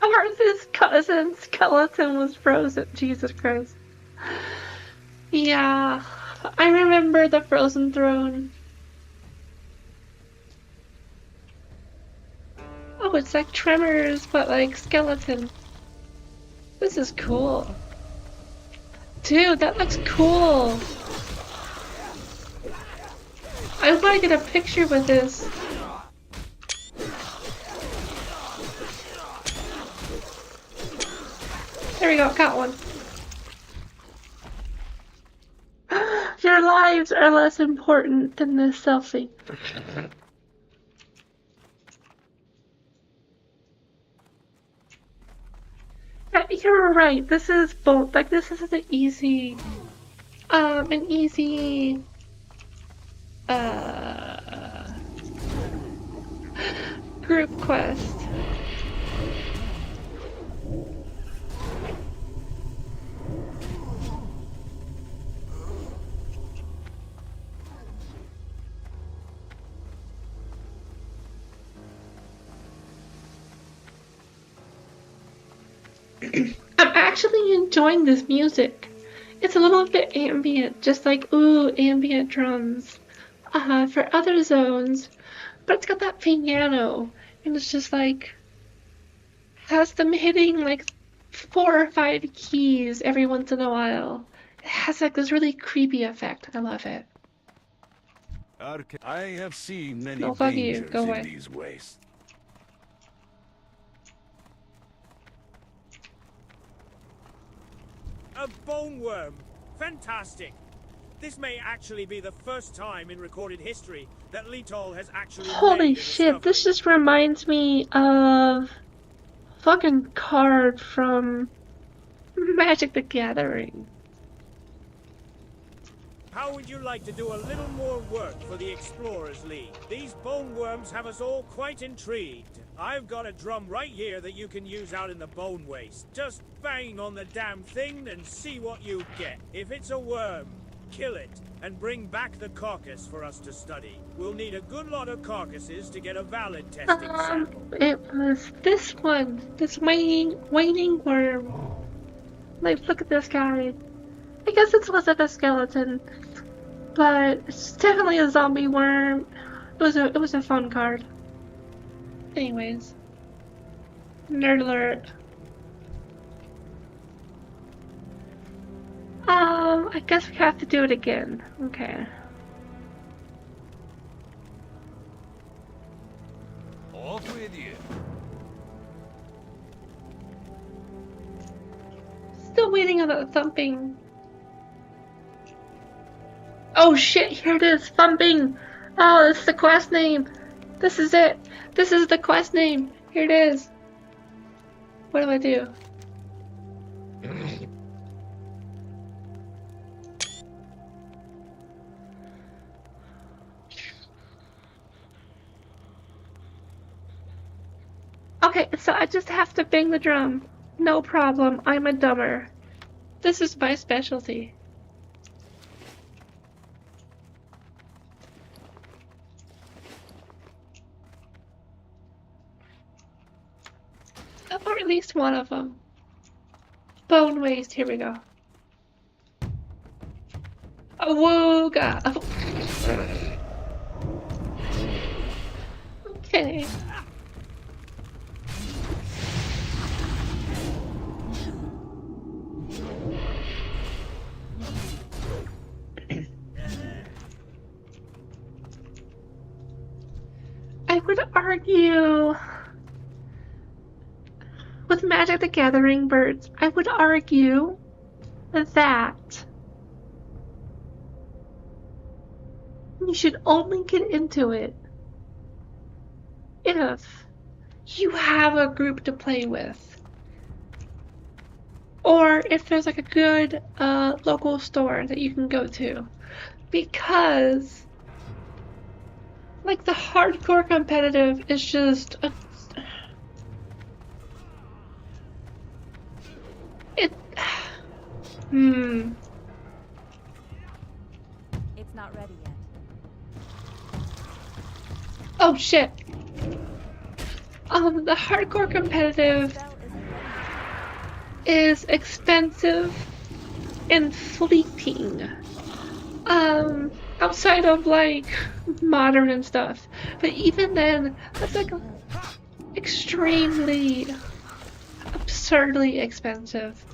Arthur's cousin skeleton was frozen. Jesus Christ. Yeah, I remember the frozen throne. Oh, it's like Tremors, but like skeleton. This is cool. Dude, that looks cool. I want to get a picture with this. There we go, got one. Your lives are less important than this selfie. You're right. This is both. Like, this is an easy group quest. I'm actually enjoying this music. It's a little bit ambient, just like, ooh, ambient drums for other zones, but it's got that piano, and it's just like, has them hitting like 4 or 5 keys every once in a while. It has like this really creepy effect. I love it. I have seen many No, fuck you. dangers Go in away. these wastes. A bone worm! Fantastic! This may actually be the first time in recorded history that Litol has actually Holy made a shit, this discovery. just reminds me of fucking card from Magic the Gathering. How would you like to do a little more work for the Explorers League? These bone worms have us all quite intrigued. I've got a drum right here that you can use out in the bone waste. Just bang on the damn thing and see what you get. If it's a worm, kill it and bring back the carcass for us to study. We'll need a good lot of carcasses to get a valid testing sample. It was this one, this waning worm. Like, look at this guy. I guess it's less of a skeleton, but it's definitely a zombie worm. It was a fun card. Anyways, nerd alert. I guess we have to do it again. Okay. Off with you. Still waiting on the thumping. Oh shit, here it is, thumping! Oh, this is the quest name! This is it! This is the quest name! Here it is! What do I do? Okay, so I just have to bang the drum. No problem, I'm a dumber. This is my specialty. Or at least one of them. Bone waste, here we go. Awooga! Okay. would argue with Magic the Gathering birds, I would argue that you should only get into it if you have a group to play with. Or if there's like a good local store that you can go to. Because like the hardcore competitive is just It's not ready yet. Oh shit. The hardcore competitive is expensive and fleeting. Outside of like modern and stuff. But even then, that's like extremely absurdly expensive.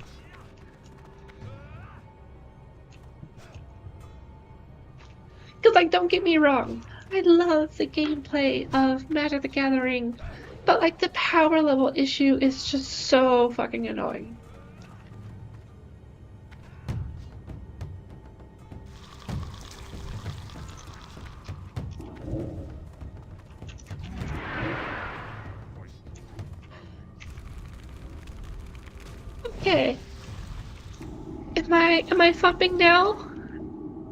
Cause like, don't get me wrong, I love the gameplay of Magic the Gathering, but like the power level issue is just so fucking annoying. Okay. Am I thumping now?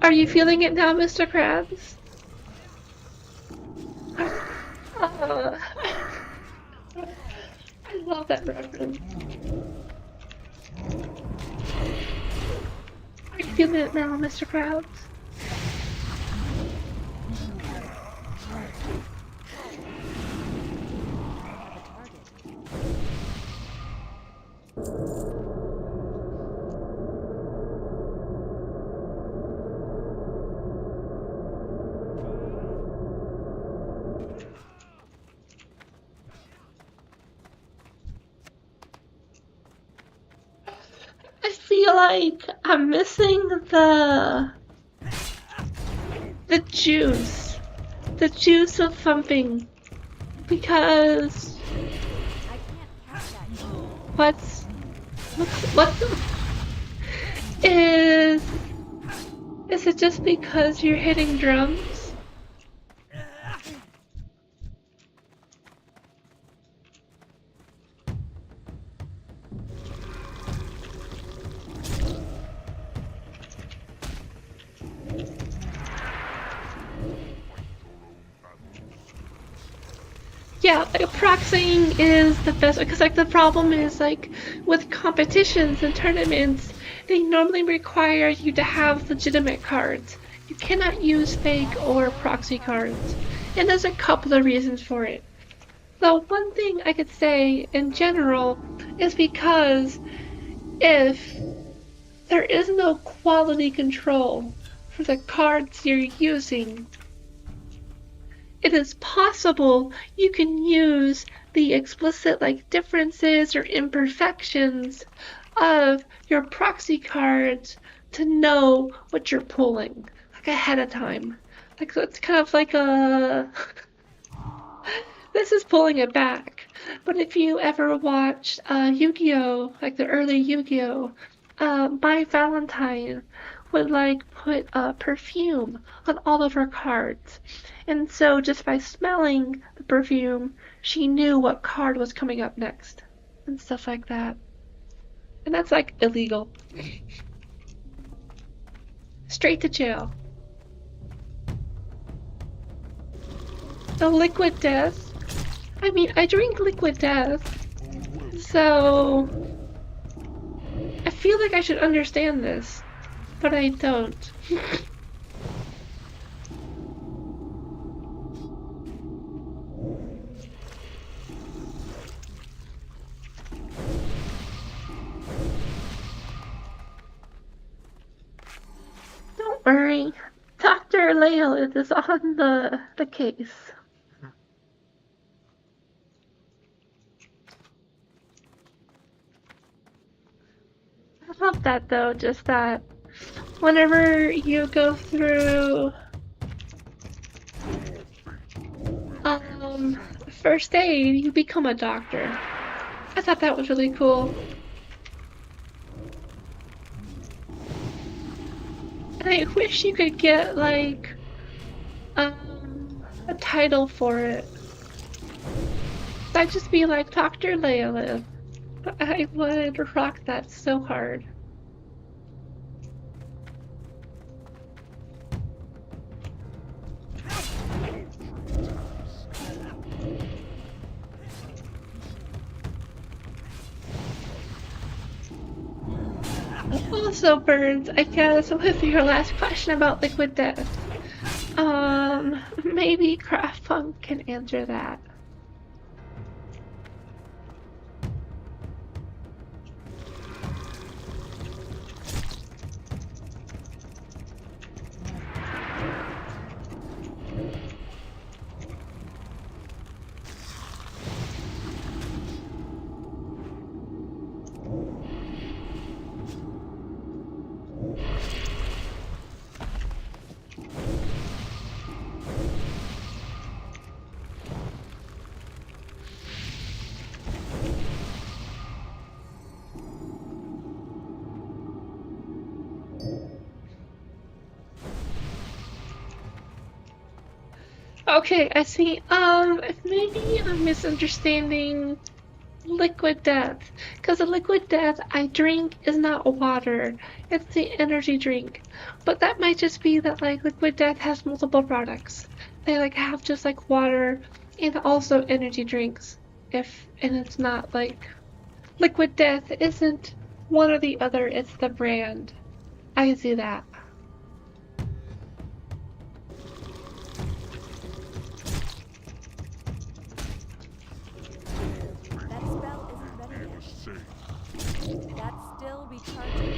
Are you feeling it now, Mr. Krabs? I love that reference. Are you feeling it now, Mr. Krabs? I feel like I'm missing the juice of thumping, because what's is it just because you're hitting drums? Yeah, like proxying is the best, because like the problem is like with competitions and tournaments, they normally require you to have legitimate cards. You cannot use fake or proxy cards, and there's a couple of reasons for it. So one thing I could say in general is because if there is no quality control for the cards you're using, it is possible you can use the explicit like differences or imperfections of your proxy cards to know what you're pulling, like ahead of time. Like, so it's kind of like a this is pulling it back. But if you ever watched Yu-Gi-Oh, like the early Yu-Gi-Oh, my Valentine would like put perfume on all of her cards. And so just by smelling the perfume, she knew what card was coming up next. And stuff like that. And that's like illegal. Straight to jail. The liquid death. I mean, I drink liquid death. So I feel like I should understand this. But I don't. Don't worry. Dr. Leolith is on the case. I love that though, just that whenever you go through first aid, you become a doctor. I thought that was really cool. And I wish you could get, like, a title for it. That'd just be like Dr. Leia. I would rock that so hard. Also, Birds, I guess with your last question about liquid death, maybe Craft Punk can answer that. Okay, I see. Maybe I'm misunderstanding liquid death. Because the liquid death I drink is not water. It's the energy drink. But that might just be that, like, liquid death has multiple products. They, like, have just, like, water and also energy drinks. And it's not, like, liquid death isn't one or the other, it's the brand. I can see that. That still be charging.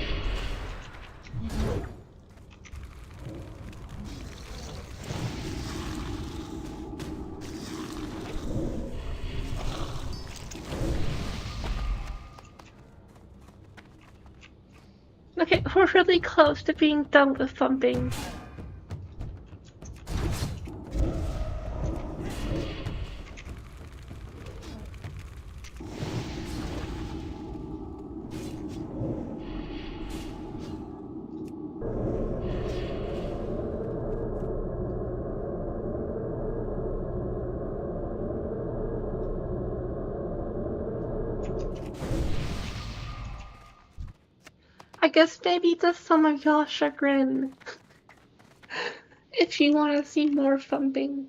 Okay, we're really close to being done with thumping. I guess maybe to some of y'all's chagrin. If you want to see more thumping.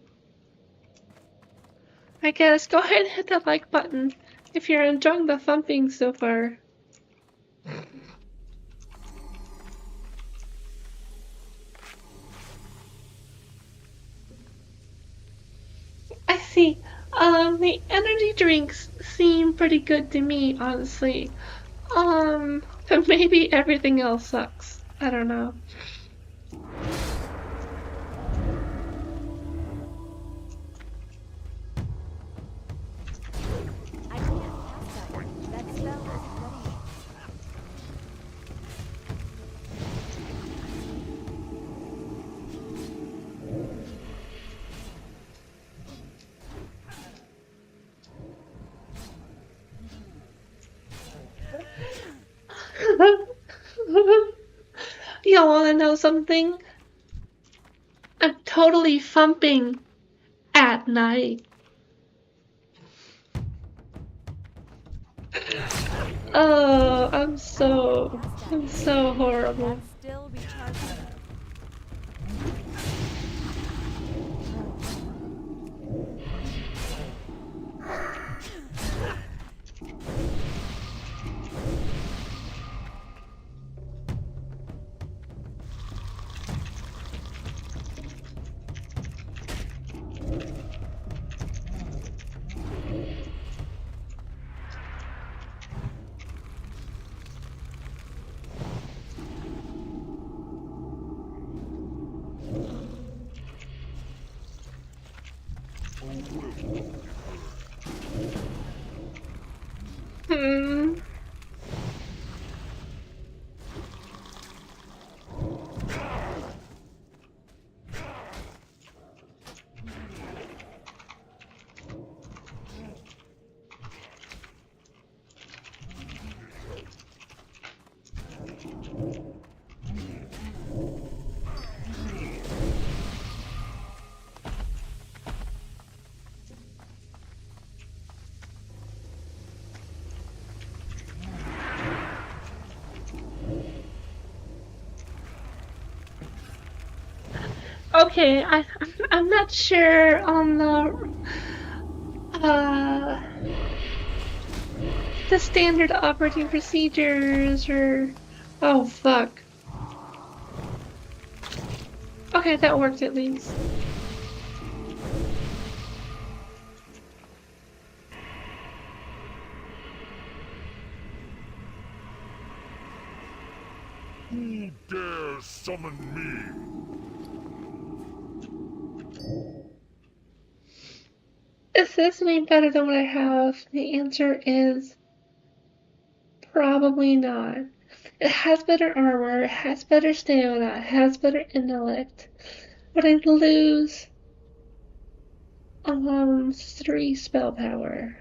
I guess go ahead and hit that like button if you're enjoying the thumping so far. I see. The energy drinks seem pretty good to me, honestly. But maybe everything else sucks. I don't know. I can't pass that one. That spell isn't ready yet. Y'all wanna know something? I'm totally thumping at night. Oh, I'm so horrible. That still be charging. Hmm. Okay, I'm not sure on the standard operating procedures or... Oh, fuck. Okay, that worked at least. Who dares summon me? Is this any better than what I have? The answer is probably not. It has better armor, it has better stamina, it has better intellect, but I lose 3 spell power.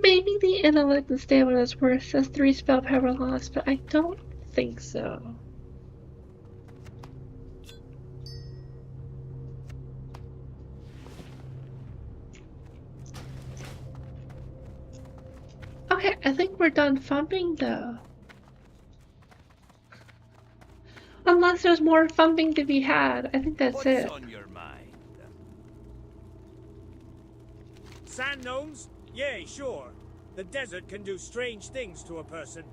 Maybe the intellect and stamina is worth the 3 spell power loss, but I don't think so. Okay, I think we're done thumping though. Unless there's more thumping to be had, I think that's it. What's on your mind? Sand gnomes? Yay, sure. The desert can do strange things to a person.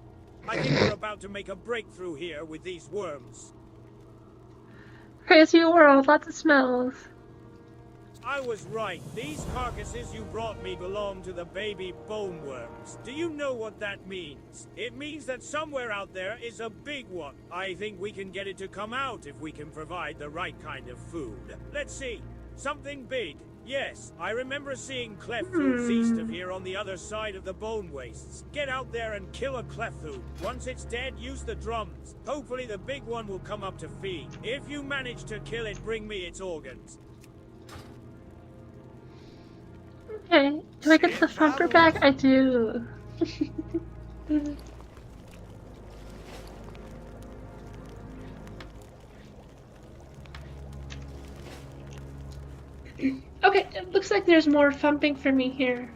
I think we're about to make a breakthrough here with these worms. Crazy world, lots of smells. I was right. These carcasses you brought me belong to the baby bone worms. Do you know what that means? It means that somewhere out there is a big one. I think we can get it to come out if we can provide the right kind of food. Let's see. Something big. Yes, I remember seeing Clefthoots east of here on the other side of the bone wastes. Get out there and kill a Clefthoot. Once it's dead, use the drums. Hopefully the big one will come up to feed. If you manage to kill it, bring me its organs. Okay, do I get the thumper back? I do. Okay, it looks like there's more thumping for me here.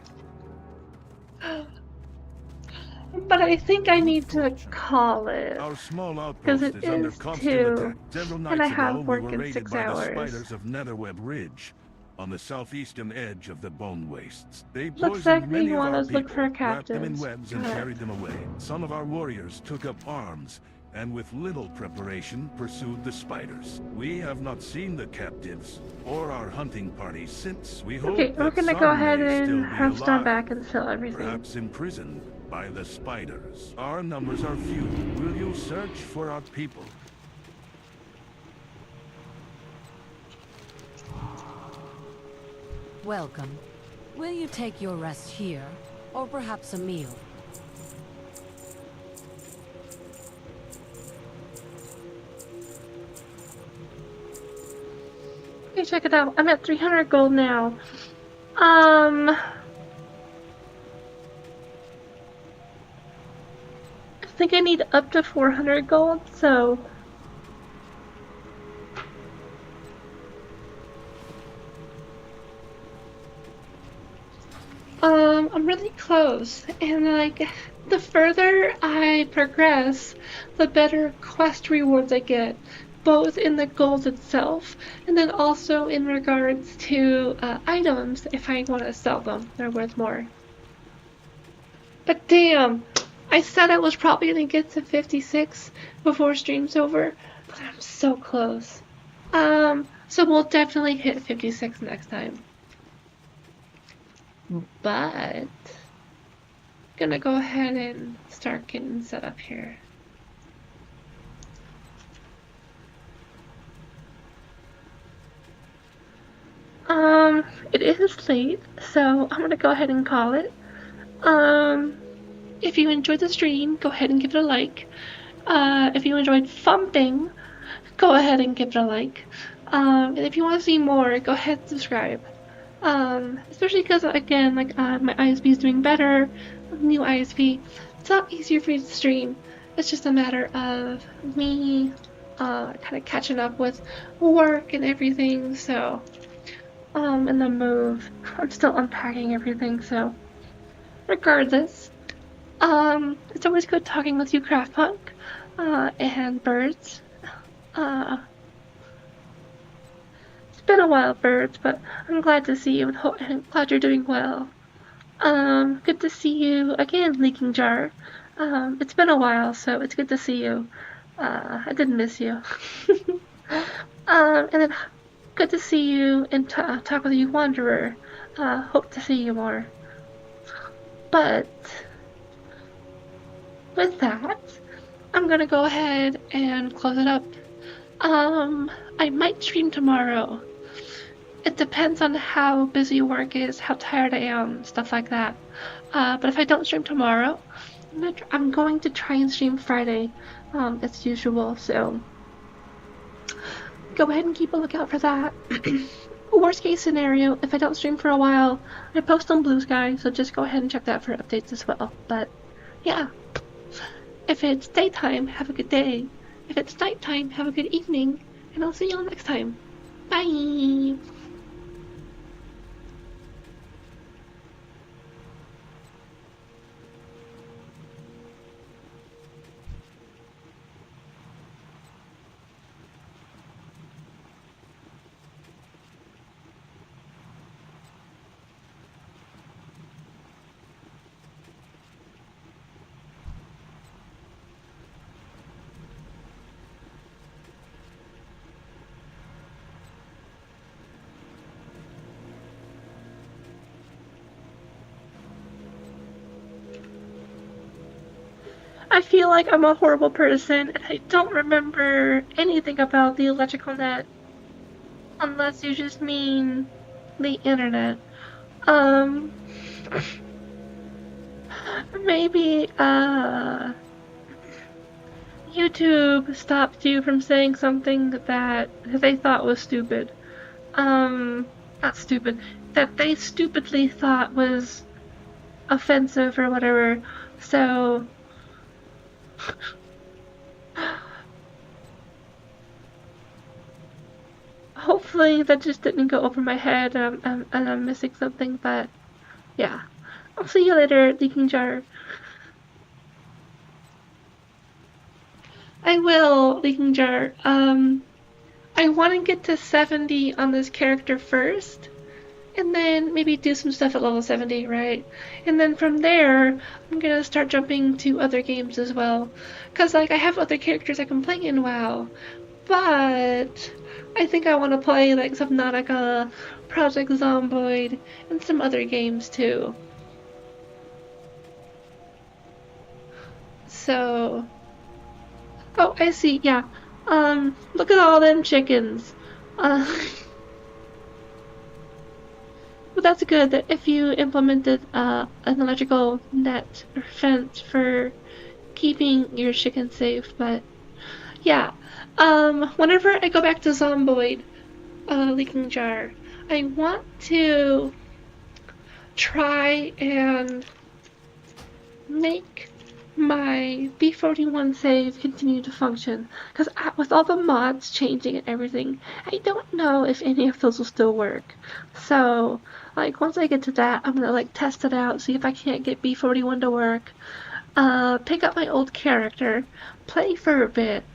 But I think I need to call it. Our small Because outpost it is under is constant 2, attack. Several and I nights have ago, we work were in raided 6 by the hours. spiders of Netherweb Ridge, on the southeastern edge of the bone wastes. They Looks poisoned like many we of want our us to look people, for wrapped them in captives. webs and Got it. carried them away. Some of our warriors took up arms, and with little preparation pursued the spiders. We have not seen the captives or our hunting party since. We hope Okay, we're that gonna some go ahead may still and be harvest on alive, back and sell everything. perhaps imprisoned by the spiders. Our numbers are few. Will you search for our people? Welcome. Will you take your rest here, or perhaps a meal? Okay, check it out. I'm at 300 gold now. I think I need up to 400 gold, so... I'm really close, and like, the further I progress, the better quest rewards I get, both in the gold itself, and then also in regards to items, if I want to sell them, they're worth more. But damn, I said I was probably gonna get to 56 before stream's over, but I'm so close. So we'll definitely hit 56 next time. But gonna go ahead and start getting set up here. It is late, so I'm gonna go ahead and call it. If you enjoyed the stream, go ahead and give it a like. If you enjoyed thumping, go ahead and give it a like. And if you want to see more, go ahead and subscribe. Especially because, again, like, my ISP is doing better, new ISP, it's a lot easier for me to stream. It's just a matter of me, kind of catching up with work and everything, so, and the move. I'm still unpacking everything, so, regardless, it's always good talking with you, Craftpunk, and Birds. been a while, Birds, but I'm glad to see you and glad you're doing well. Good to see you again, Leaking Jar. It's been a while, so it's good to see you. I didn't miss you. And then good to see you and talk with you, Wanderer. Hope to see you more. But with that, I'm gonna go ahead and close it up. I might stream tomorrow. It depends on how busy work is, how tired I am, stuff like that. But if I don't stream tomorrow, I'm going to try and stream Friday, as usual, so go ahead and keep a lookout for that. Worst case scenario, if I don't stream for a while, I post on Blue Sky, so just go ahead and check that for updates as well. But yeah, if it's daytime, have a good day. If it's nighttime, have a good evening, and I'll see you all next time. Bye! I feel like I'm a horrible person and I don't remember anything about the electrical net. Unless you just mean the internet. Maybe, YouTube stopped you from saying something that they thought was stupid. Not stupid. That they stupidly thought was offensive or whatever. So hopefully that just didn't go over my head and I'm missing something, but yeah. I'll see you later, Leaking Jar. I will, Leaking Jar. I want to get to 70 on this character first, and then maybe do some stuff at level 70, right? And then from there, I'm gonna start jumping to other games as well. Cause like, I have other characters I can play in WoW, but I think I want to play like Subnautica, Project Zomboid, and some other games too. So, oh, I see, yeah. Look at all them chickens. But that's good that if you implemented an electrical net or fence for keeping your chickens safe, but yeah. Whenever I go back to Zomboid, Leaking Jar, I want to try and make my B41 save continue to function, because with all the mods changing and everything, I don't know if any of those will still work. So, like, once I get to that, I'm gonna, like, test it out, see if I can't get B41 to work, pick up my old character, play for a bit,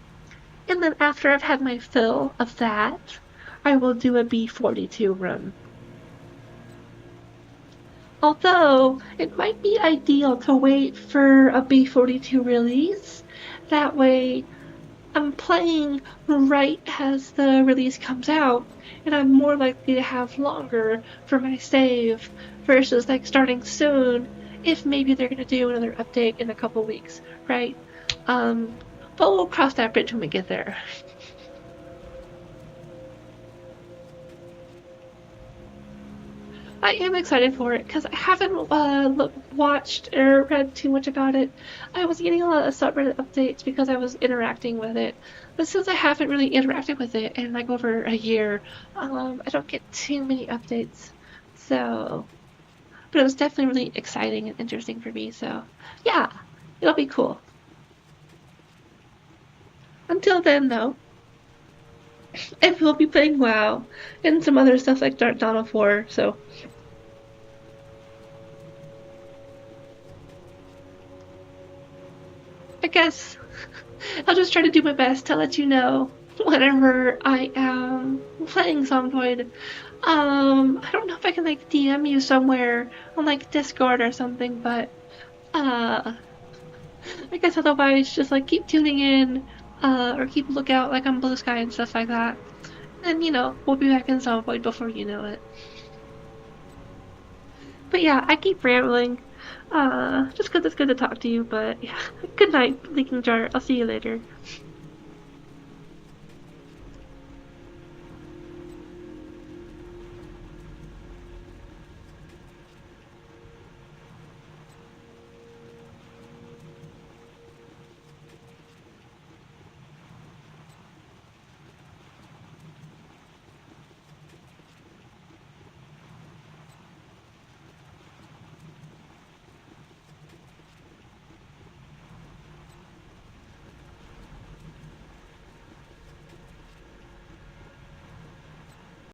and then after I've had my fill of that, I will do a B42 run. Although, it might be ideal to wait for a B42 release. That way, I'm playing right as the release comes out, and I'm more likely to have longer for my save, versus like starting soon, if maybe they're gonna do another update in a couple weeks, right? But we'll cross that bridge when we get there. I am excited for it, because I haven't watched or read too much about it. I was getting a lot of subreddit updates because I was interacting with it. But since I haven't really interacted with it in like over a year, I don't get too many updates. So, but it was definitely really exciting and interesting for me, so yeah, it'll be cool. Until then, though, I will be playing WoW and some other stuff like Dawn of War, so I guess I'll just try to do my best to let you know whenever I am playing Zomboid. I don't know if I can like DM you somewhere on like Discord or something, but I guess otherwise just like keep tuning in, or keep a lookout like on Blue Sky and stuff like that. And you know, we'll be back in Zomboid before you know it. But yeah, I keep rambling. Just 'cause it's good to talk to you, but yeah. Good night, Leaking Jar. I'll see you later.